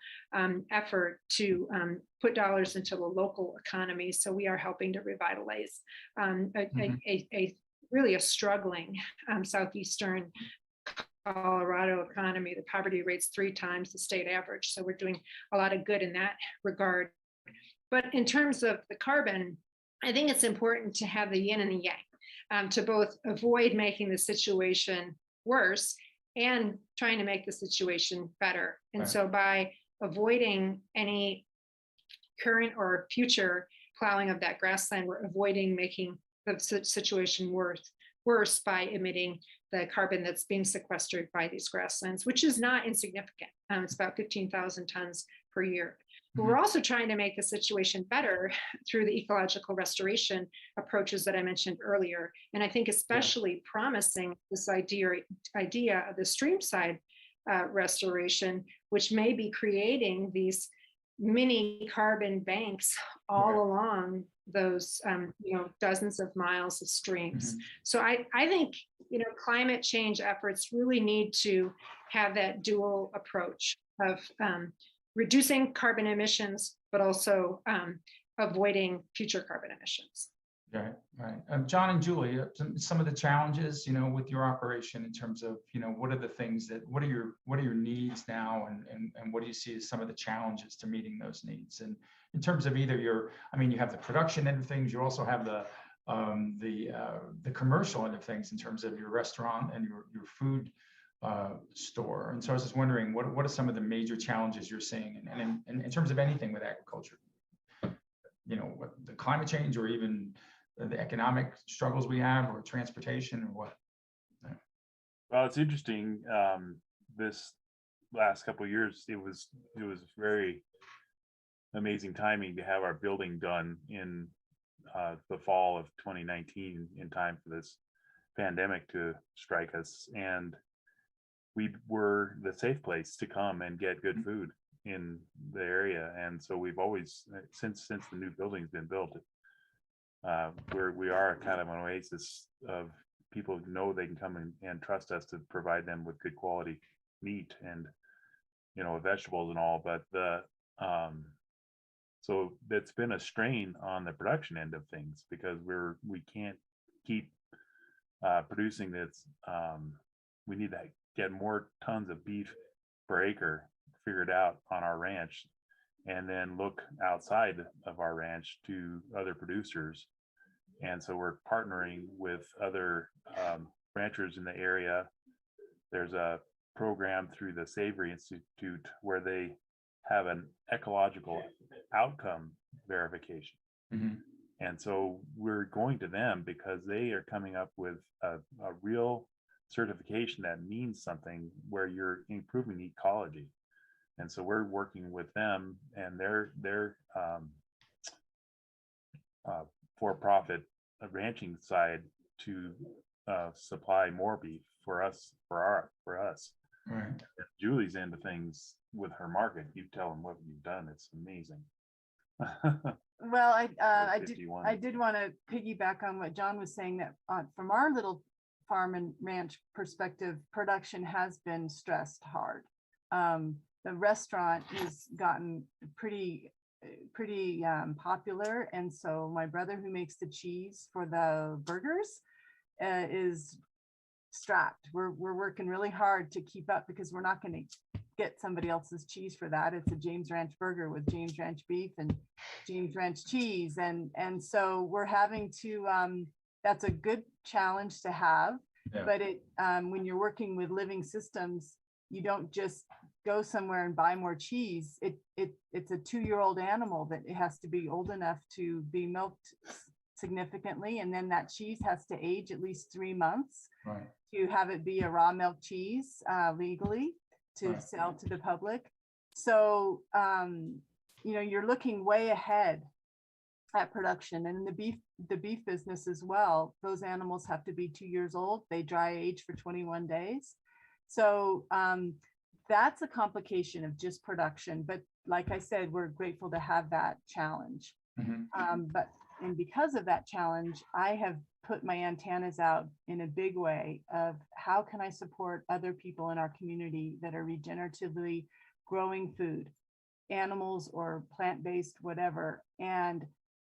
effort to put dollars into the local economy. So we are helping to revitalize really a struggling southeastern Colorado economy. The poverty rate's 3 times the state average. So we're doing a lot of good in that regard. But in terms of the carbon, I think it's important to have the yin and the yang, to both avoid making the situation worse and trying to make the situation better. And Right. so by avoiding any current or future plowing of that grassland, we're avoiding making the situation worse by emitting the carbon that's being sequestered by these grasslands, which is not insignificant. It's about 15,000 tons per year. But we're also trying to make the situation better through the ecological restoration approaches that I mentioned earlier. And I think especially promising this idea of the streamside restoration, which may be creating these mini carbon banks all along those dozens of miles of streams. So I think climate change efforts really need to have that dual approach of reducing carbon emissions, but also avoiding future carbon emissions. Right. John and Julie, some of the challenges, with your operation in terms of, what are the things what are your needs now, and what do you see as some of the challenges to meeting those needs? And in terms of either you have the production end of things, you also have the commercial end of things in terms of your restaurant and your food store. And so I was just wondering, what are some of the major challenges you're seeing, and in terms of anything with agriculture, what the climate change, or even the economic struggles we have, or transportation, or what? Well, it's interesting. This last couple of years, it was very amazing timing to have our building done in the fall of 2019, in time for this pandemic to strike us, and we were the safe place to come and get good food in the area. And so we've always, since the new building's been built, we are kind of an oasis of people who know they can come and trust us to provide them with good quality meat and vegetables and all. But so that's been a strain on the production end of things, because we can't keep producing this. We need to get more tons of beef per acre figured out on our ranch, and then look outside of our ranch to other producers. And so we're partnering with other ranchers in the area. There's a program through the Savory Institute where they have an ecological outcome verification. And so we're going to them because they are coming up with a real certification that means something, where you're improving ecology. And so we're working with them and their for-profit ranching side to supply more beef for us. Right. Julie's into things with her market. You tell them what you've done. It's amazing. Well, I did want to piggyback on what John was saying, that from our little farm and ranch perspective, production has been stressed hard. The restaurant has gotten pretty popular, and so my brother, who makes the cheese for the burgers, is strapped. We're working really hard to keep up, because we're not going to get somebody else's cheese for that. It's a James Ranch burger with James Ranch beef and James Ranch cheese, and so we're having to. That's a good challenge to have, but when you're working with living systems, you don't just go somewhere and buy more cheese. It's a 2-year-old animal that it has to be old enough to be milked significantly, and then that cheese has to age at least 3 months to have it be a raw milk cheese legally to sell to the public. So you're looking way ahead at production, and the beef business as well. Those animals have to be 2 years old. They dry age for 21 days. So that's a complication of just production. But like I said, we're grateful to have that challenge. But And because of that challenge, I have put my antennas out in a big way of how can I support other people in our community that are regeneratively growing food, animals or plant-based, whatever. And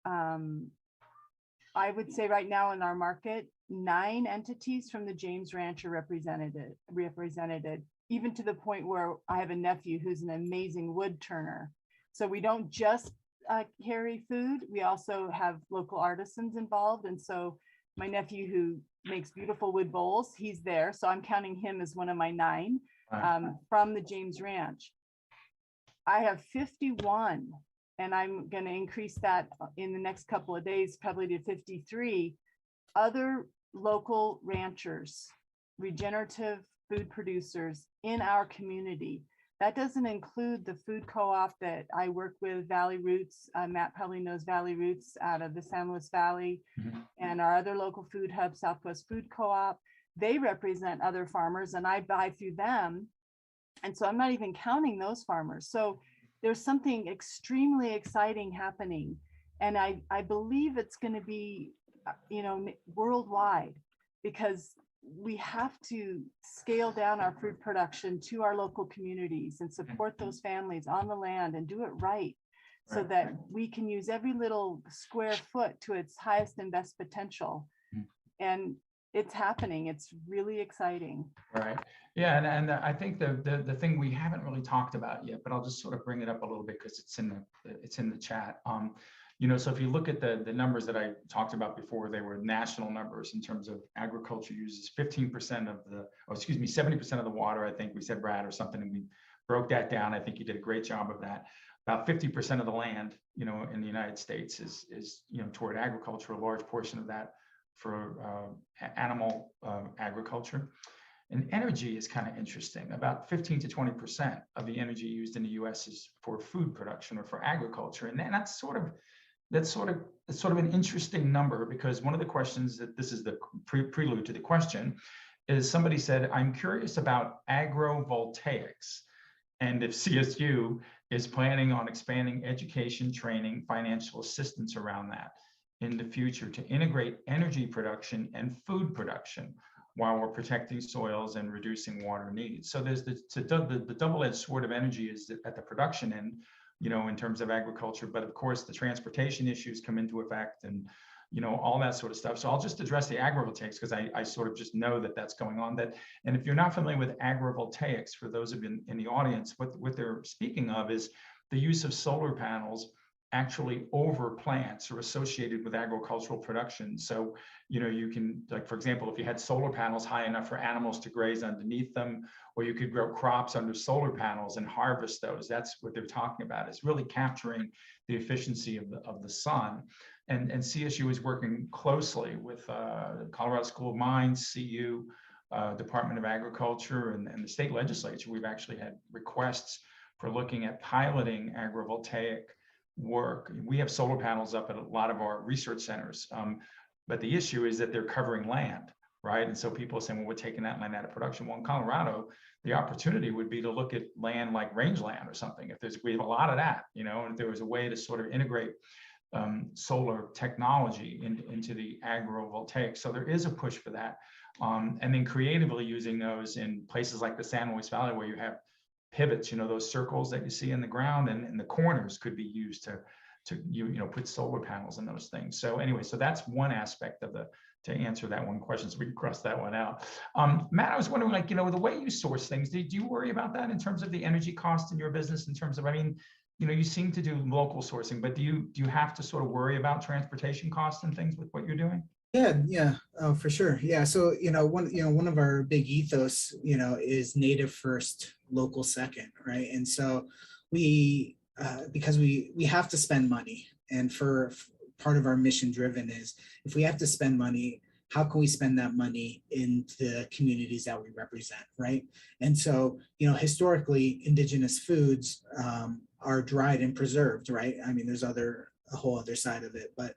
I would say right now in our market, 9 entities from the James Ranch are represented, even to the point where I have a nephew who's an amazing wood turner. So we don't just carry food, we also have local artisans involved. And so my nephew who makes beautiful wood bowls, he's there. So I'm counting him as one of my 9 from the James Ranch. I have 51, and I'm going to increase that in the next couple of days, probably to 53 other local ranchers, regenerative food producers in our community. That doesn't include the food co-op that I work with, Valley Roots. Matt probably knows Valley Roots out of the San Luis Valley, and our other local food hub, Southwest Food Co-op. They represent other farmers, and I buy through them. And so I'm not even counting those farmers. So there's something extremely exciting happening. And I believe it's going to be, worldwide, because we have to scale down our food production to our local communities and support those families on the land and do it right, so that we can use every little square foot to its highest and best potential. And it's happening. It's really exciting. Right. Yeah. And I think the thing we haven't really talked about yet, but I'll just sort of bring it up a little bit because it's in the chat. So if you look at the numbers that I talked about before, they were national numbers in terms of agriculture uses 15% of 70% of the water, I think we said, Brad, or something, and we broke that down. I think you did a great job of that. About 50% of the land, in the United States is toward agriculture, a large portion of that for animal agriculture. And energy is kind of interesting. About 15 to 20% of the energy used in the US is for food production or for agriculture. And that's sort of an interesting number, because one of the questions that this is the prelude to the question is, somebody said, I'm curious about agrovoltaics, and if CSU is planning on expanding education, training, financial assistance around that in the future to integrate energy production and food production while we're protecting soils and reducing water needs. So there's the double-edged sword of energy is at the production end, in terms of agriculture, but of course the transportation issues come into effect, and all that sort of stuff. So I'll just address the agrivoltaics because I sort of just know that that's going on. And if you're not familiar with agrivoltaics, for those of you in the audience, what they're speaking of is the use of solar panels actually over plants or associated with agricultural production. So, you can, like, for example, if you had solar panels high enough for animals to graze underneath them, or you could grow crops under solar panels and harvest those. That's what they're talking about. It's really capturing the efficiency of the sun. And CSU is working closely with Colorado School of Mines, CU, Department of Agriculture, and the state legislature. We've actually had requests for looking at piloting agrivoltaic work. We have solar panels up at a lot of our research centers, but the issue is that they're covering land, right? And so people are saying, well, we're taking that land out of production. Well, in Colorado, the opportunity would be to look at land like rangeland or something. We have a lot of that, and if there was a way to sort of integrate solar technology into the agrovoltaic. So there is a push for that. And then creatively using those in places like the San Luis Valley, where you have pivots, those circles that you see in the ground, and the corners could be used to put solar panels in those things. So anyway, so that's one aspect of to answer that one question, so we can cross that one out. Matt, I was wondering, the way you source things, do you worry about that in terms of the energy cost in your business, in terms of, you seem to do local sourcing, but do you have to sort of worry about transportation costs and things with what you're doing? Yeah, oh, for sure. Yeah, so one of our big ethos, is native first, local second, right? And so we because we have to spend money, and for part of our mission driven is, if we have to spend money, how can we spend that money in the communities that we represent, right? And so, historically, indigenous foods are dried and preserved, right? There's a whole other side of it, but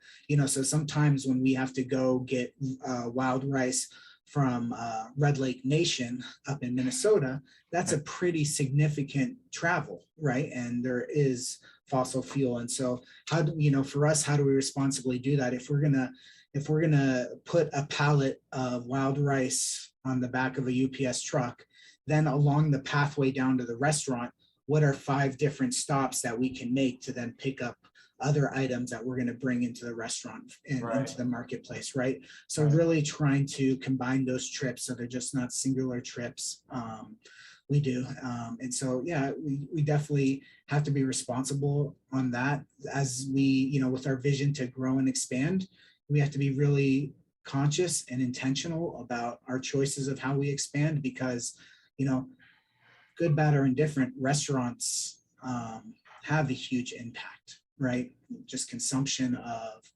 so sometimes when we have to go get wild rice from Red Lake Nation up in Minnesota, that's a pretty significant travel, right? And there is fossil fuel. And so how do, you know, for us, how do we responsibly do that? If we're gonna put a pallet of wild rice on the back of a UPS truck, then along the pathway down to the restaurant, what are 5 different stops that we can make to then pick up other items that we're going to bring into the restaurant and into the marketplace, right? So really trying to combine those trips so they're just not singular trips. We do. And so, yeah, we definitely have to be responsible on that as we, you know, with our vision to grow and expand, we have to be really conscious and intentional about our choices of how we expand because, you know, good, bad, or indifferent, restaurants have a huge impact, right? Just consumption of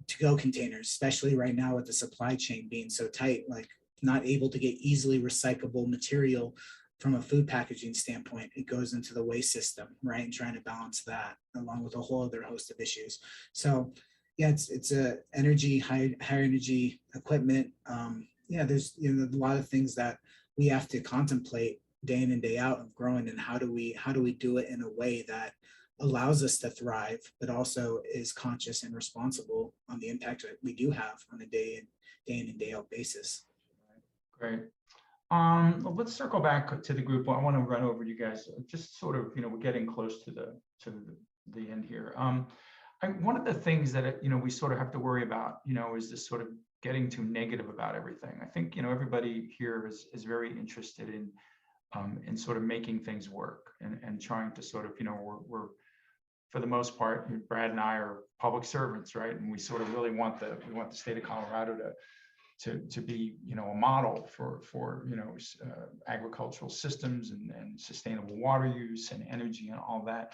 to-go containers, especially right now with the supply chain being so tight, like not able to get easily recyclable material from a food packaging standpoint, it goes into the waste system, right? And trying to balance that along with a whole other host of issues. So yeah, it's a high energy equipment. Yeah, there's, you know, a lot of things that we have to contemplate day in and day out of growing, and how do we do it in a way that allows us to thrive, but also is conscious and responsible on the impact that we do have on a day in and day out basis. Great. Let's circle back to the group. I want to run over you guys. Just sort of, you know, we're getting close to the end here. One of the things that, you know, we sort of have to worry about, you know, is this sort of getting too negative about everything. I think, you know, everybody here is very interested in sort of making things work and trying to sort of, you know, we're for the most part, Brad and I are public servants, right? And we sort of really want the state of Colorado to be, you know, a model for you know, agricultural systems and sustainable water use and energy and all that.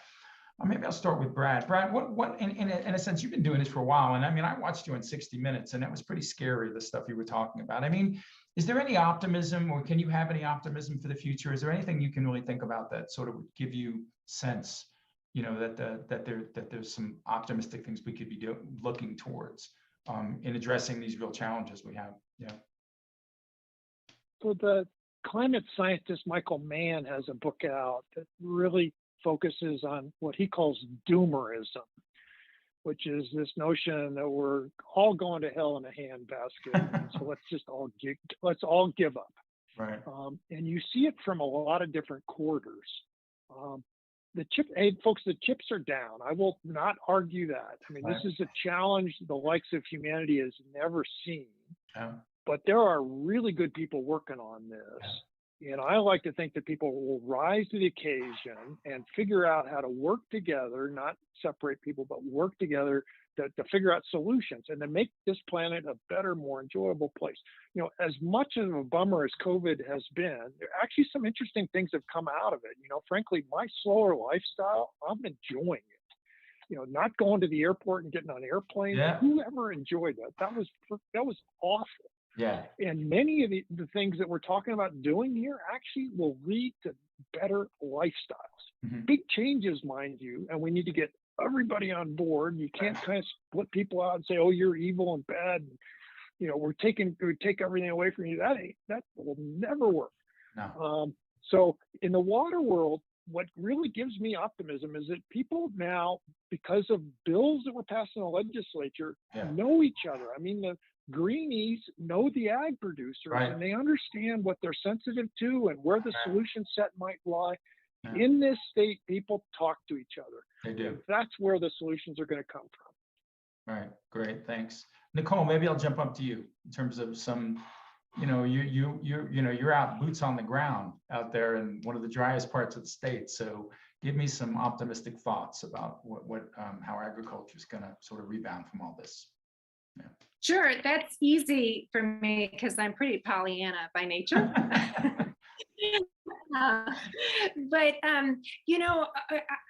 Maybe I'll start with Brad. Brad, what in a sense, you've been doing this for a while, and I mean, I watched you in 60 Minutes, and that was pretty scary, the stuff you were talking about. I mean, is there any optimism, or can you have any optimism for the future? Is there anything you can really think about that sort of would give you sense, you know, that there's some optimistic things we could be looking towards in addressing these real challenges we have? Yeah. So the climate scientist Michael Mann has a book out that really focuses on what he calls doomerism, which is this notion that we're all going to hell in a handbasket. So let's all give up. Right. And you see it from a lot of different quarters. Folks, the chips are down. I will not argue that. I mean, This is a challenge the likes of humanity has never seen. Yeah. But there are really good people working on this. Yeah. And I like to think that people will rise to the occasion and figure out how to work together, not separate people, but work together to figure out solutions and to make this planet a better, more enjoyable place. You know, as much of a bummer as COVID has been, there are actually some interesting things have come out of it. You know, frankly, my slower lifestyle, I'm enjoying it. You know, not going to the airport and getting on airplanes. Yeah. Whoever enjoyed that? That was awful. Yeah. And many of the things that we're talking about doing here actually will lead to better lifestyles. Mm-hmm. Big changes, mind you, and we need to get everybody on board. You can't kind of split people out and say, "Oh, you're evil and bad." And, you know, we take everything away from you. That will never work. No. So in the water world, what really gives me optimism is that people now, because of bills that were passed in the legislature, know each other. I mean, the greenies know the ag producers, and they understand what they're sensitive to and where the solution set might lie. Yeah. In this state, people talk to each other. They do. And that's where the solutions are going to come from. Right. Great. Thanks, Nicole. Maybe I'll jump up to you in terms of some. You know, you're out boots on the ground out there in one of the driest parts of the state. So give me some optimistic thoughts about how agriculture is going to sort of rebound from all this. Yeah. Sure, that's easy for me because I'm pretty Pollyanna by nature. But you know,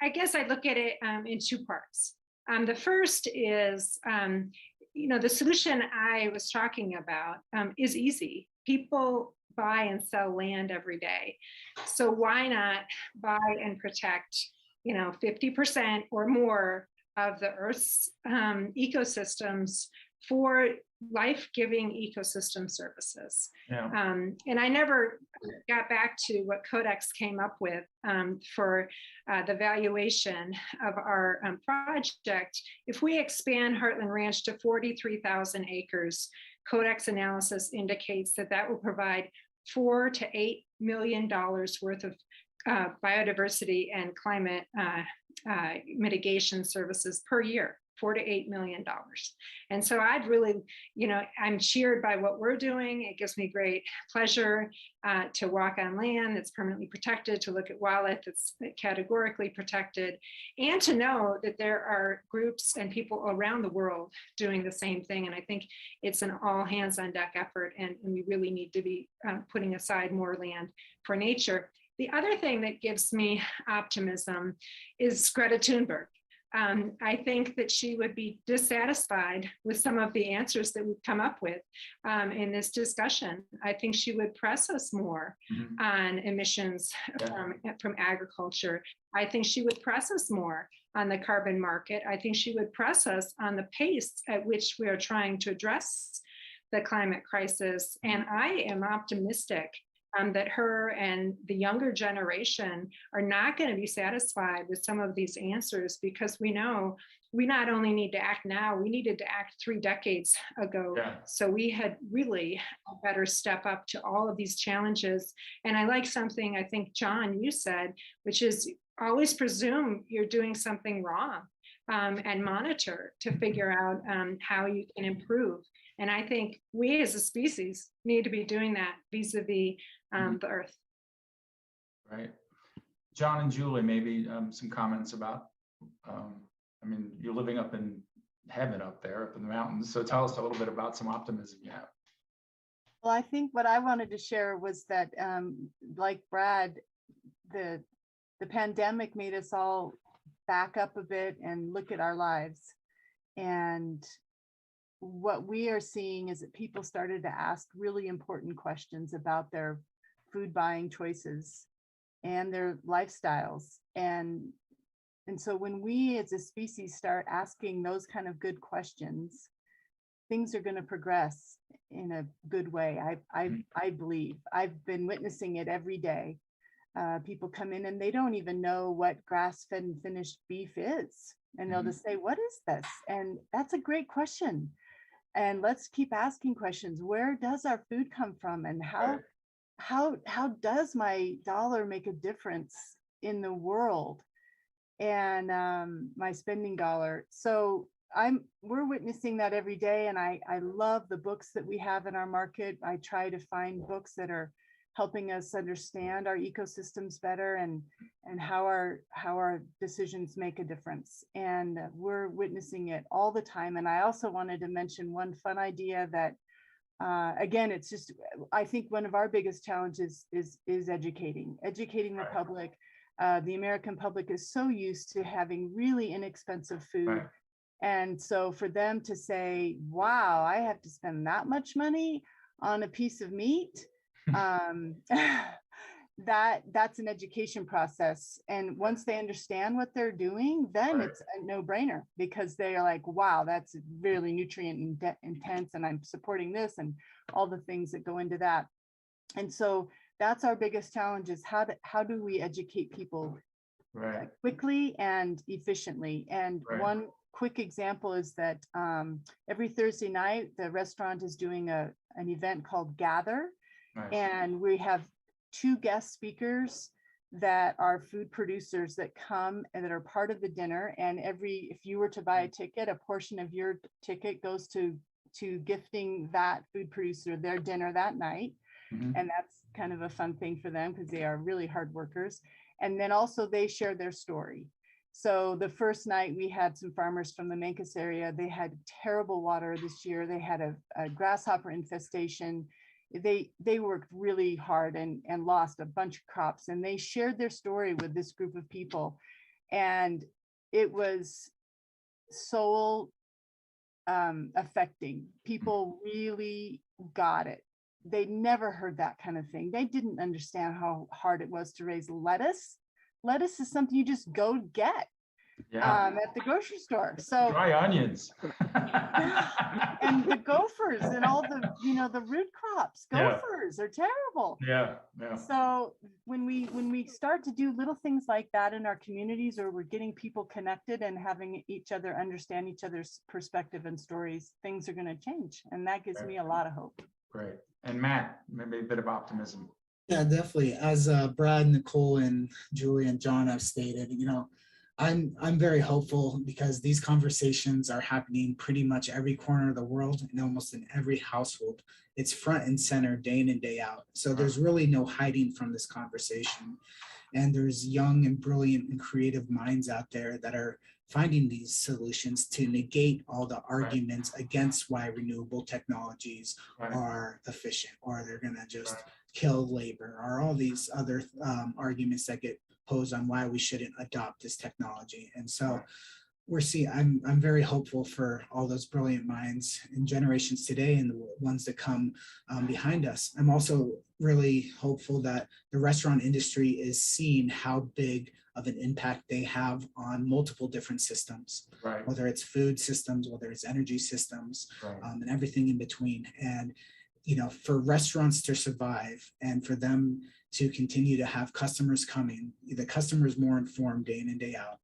I guess I look at it in 2 parts. The first is, you know, the solution I was talking about is easy. People buy and sell land every day. So why not buy and protect, you know, 50% or more of the Earth's ecosystems for life-giving ecosystem services. Yeah. And I never got back to what Codex came up with for the valuation of our project. If we expand Heartland Ranch to 43,000 acres, Codex analysis indicates that that will provide $4 to $8 million worth of biodiversity and climate mitigation services per year. $4 to $8 million. And so I'd really, I'm cheered by what we're doing. It gives me great pleasure to walk on land that's permanently protected, to look at wildlife that's categorically protected, and to know that there are groups and people around the world doing the same thing. And I think it's an all hands on deck effort, and we really need to be putting aside more land for nature. The other thing that gives me optimism is Greta Thunberg. I think that she would be dissatisfied with some of the answers that we've come up with in this discussion. I think she would press us more on emissions from agriculture. I think she would press us more on the carbon market. I think she would press us on the pace at which we are trying to address the climate crisis. And I am optimistic that her and the younger generation are not going to be satisfied with some of these answers, because we know we not only need to act now, we needed to act 3 decades ago. So we had really better step up to all of these challenges. And I like something I think, John, you said, which is always presume you're doing something wrong and monitor to figure out how you can improve. And I think we as a species need to be doing that vis-a-vis the earth. Right. John and Julie, maybe some comments about, I mean, you're living up in heaven up there, up in the mountains. So tell us a little bit about some optimism you have. Well, I think what I wanted to share was that, like Brad, the pandemic made us all back up a bit and look at our lives. And what we are seeing is that people started to ask really important questions about their food buying choices and their lifestyles. And so when we as a species start asking those kind of good questions, things are going to progress in a good way. I believe. I've been witnessing it every day. People come in and they don't even know what grass-fed and finished beef is. And they'll just say, what is this? And that's a great question. And let's keep asking questions. Where does our food come from? And how does my dollar make a difference in the world and my spending dollar? So we're witnessing that every day. And I love the books that we have in our market. I try to find books that are helping us understand our ecosystems better and how our decisions make a difference. And we're witnessing it all the time. And I also wanted to mention one fun idea that, again, it's just, I think one of our biggest challenges is educating the public. The American public is so used to having really inexpensive food. And so for them to say, wow, I have to spend that much money on a piece of meat, that's an education process. And once they understand what they're doing, then it's a no-brainer, because they are like, wow, that's really nutrient intense, and I'm supporting this and all the things that go into that. And so that's our biggest challenge, is how do we educate people quickly and efficiently. And one quick example is that every Thursday night, the restaurant is doing an event called Gather. And we have 2 guest speakers that are food producers that come and that are part of the dinner. And if you were to buy a ticket, a portion of your ticket goes to gifting that food producer their dinner that night. And that's kind of a fun thing for them, because they are really hard workers. And then also they share their story. So the first night we had some farmers from the Mancos area. They had terrible water this year. They had a grasshopper infestation. They worked really hard and lost a bunch of crops, and they shared their story with this group of people. And it was soul affecting. People really got it. They never heard that kind of thing. They didn't understand how hard it was to raise lettuce. Lettuce is something you just go get. Yeah. at the grocery store. So, Dry onions. and the gophers and all the, the root crops, Yeah. gophers are terrible. Yeah, yeah. So when we start to do little things like that in our communities, or we're getting people connected and having each other understand each other's perspective and stories, things are going to change. And that gives me a lot of hope. Great. And Matt, maybe a bit of optimism. Yeah, definitely. As Brad, Nicole, and Julie and John have stated, I'm very hopeful because these conversations are happening pretty much every corner of the world and almost in every household. It's front and center day in and day out. So there's really no hiding from this conversation. And there's young and brilliant and creative minds out there that are finding these solutions to negate all the arguments against why renewable technologies are efficient, or they're going to just kill labor, or all these other arguments that get posed on why we shouldn't adopt this technology. And so I'm very hopeful for all those brilliant minds in generations today and the ones that come behind us. I'm also really hopeful that the restaurant industry is seeing how big of an impact they have on multiple different systems, whether it's food systems, whether it's energy systems, and everything in between. And for restaurants to survive and for them to continue to have customers coming, the customers more informed day in and day out,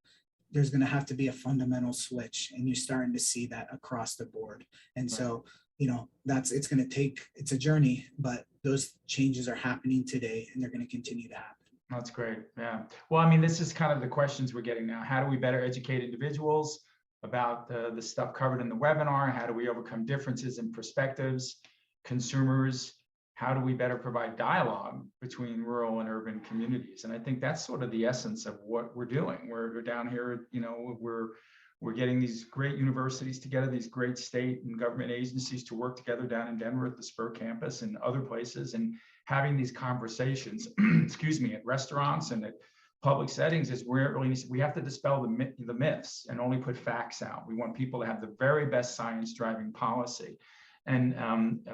there's going to have to be a fundamental switch, and you're starting to see that across the board. And so, it's a journey, but those changes are happening today and they're going to continue to happen. That's great. Yeah. Well, I mean, this is kind of the questions we're getting now. How do we better educate individuals about the stuff covered in the webinar? How do we overcome differences in perspectives? Consumers, how do we better provide dialogue between rural and urban communities? And I think that's sort of the essence of what we're doing. We're down here, we're getting these great universities together, these great state and government agencies to work together down in Denver at the Spur campus and other places, and having these conversations, at restaurants and at public settings is where it really needs. We have to dispel the myths and only put facts out. We want people to have the very best science driving policy. And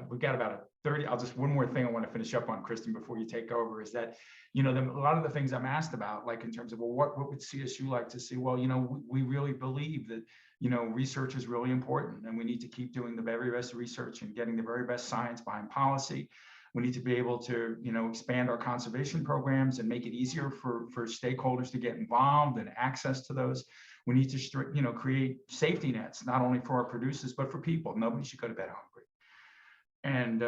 we've got about 30, one more thing I want to finish up on, Kristen, before you take over, is that, a lot of the things I'm asked about, like in terms of, well, what would CSU like to see? Well, we really believe that, research is really important, and we need to keep doing the very best research and getting the very best science behind policy. We need to be able to, expand our conservation programs and make it easier for stakeholders to get involved and access to those. We need to, create safety nets, not only for our producers, but for people. Nobody should go to bed hungry. And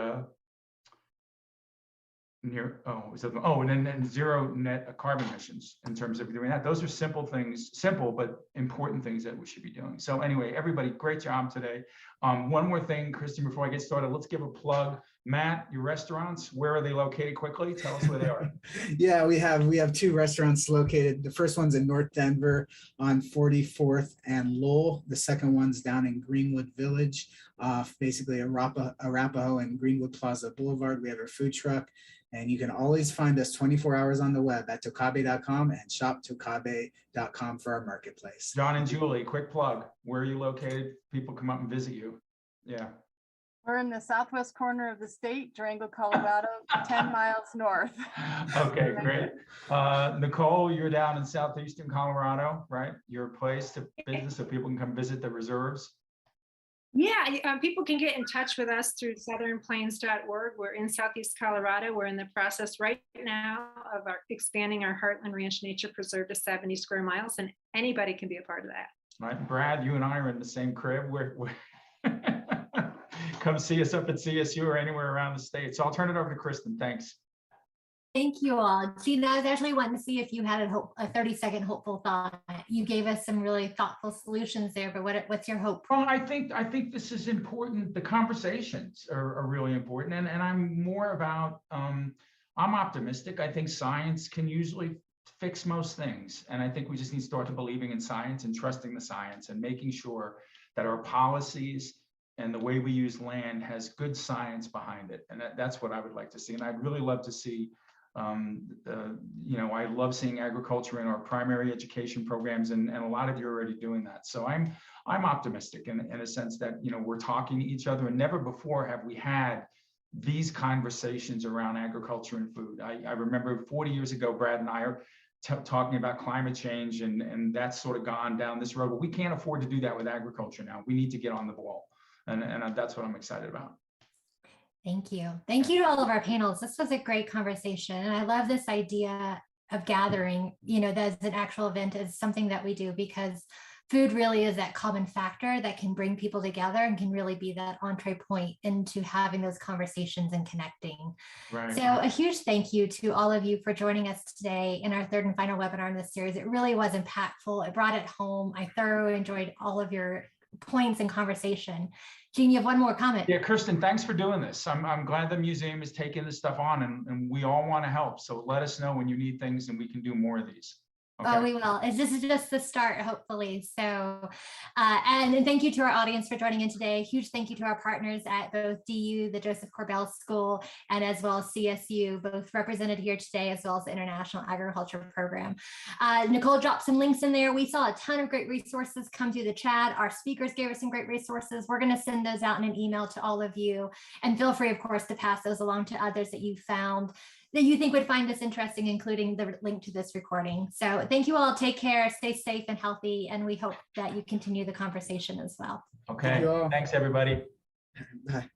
and then zero net carbon emissions in terms of doing that. Those are simple things, simple but important things that we should be doing. So anyway, everybody, great job today. One more thing, Kristen, before I get started, let's give a plug. Matt, your restaurants, where are they located? Quickly, tell us where they are. Yeah, we have two restaurants located. The first one's in North Denver on 44th and Lowell. The second one's down in Greenwood Village, basically Arapahoe and Greenwood Plaza Boulevard. We have our food truck, and you can always find us 24 hours on the web at tocabe.com and shoptocabe.com for our marketplace. John and Julie, quick plug. Where are you located? People come up and visit you. Yeah. We're in the southwest corner of the state, Durango, Colorado, 10 miles north. Okay, great. Nicole, you're down in southeastern Colorado, right? Your place to visit so people can come visit the reserves. Yeah, people can get in touch with us through southernplains.org. We're in Southeast Colorado. We're in the process right now of expanding our Heartland Ranch Nature Preserve to 70 square miles, and anybody can be a part of that. Right, Brad, you and I are in the same crib. We're come see us up at CSU or anywhere around the state. So I'll turn it over to Kristen. Thanks. Thank you all. Gina, I was actually wanting to see if you had a 30-second hopeful thought. You gave us some really thoughtful solutions there, but what's your hope? Well, I think this is important. The conversations are really important. And I'm more about, I'm optimistic. I think science can usually fix most things. And I think we just need to start to believing in science and trusting the science and making sure that our policies and the way we use land has good science behind it. And that's what I would like to see. And I'd really love to see, I love seeing agriculture in our primary education programs, and a lot of you are already doing that. So I'm optimistic in a sense that, we're talking to each other, and never before have we had these conversations around agriculture and food. I remember 40 years ago, Brad and I talking about climate change, and that's sort of gone down this road. But we can't afford to do that with agriculture now. We need to get on the ball, and that's what I'm excited about. Thank you. Thank you to all of our panels. This was a great conversation. And I love this idea of gathering, that's an actual event is something that we do, because food really is that common factor that can bring people together and can really be that entree point into having those conversations and connecting. Right. So a huge thank you to all of you for joining us today in our third and final webinar in this series. It really was impactful. It brought it home. I thoroughly enjoyed all of your points and conversation. Gene, you have one more comment. Yeah, Kirsten, thanks for doing this. I'm glad the museum is taking this stuff on, and we all want to help. So let us know when you need things and we can do more of these. Okay. Oh, we will. This is just the start, hopefully. So, and thank you to our audience for joining in today. Huge thank you to our partners at both DU, the Joseph Corbell School, and as well as CSU, both represented here today, as well as the International Agriculture Program. Nicole dropped some links in there. We saw a ton of great resources come through the chat. Our speakers gave us some great resources. We're going to send those out in an email to all of you. And feel free, of course, to pass those along to others that you found that you think would find this interesting, including the link to this recording. So thank you all. Take care, stay safe and healthy, and we hope that you continue the conversation as well. Okay, thanks everybody. Bye.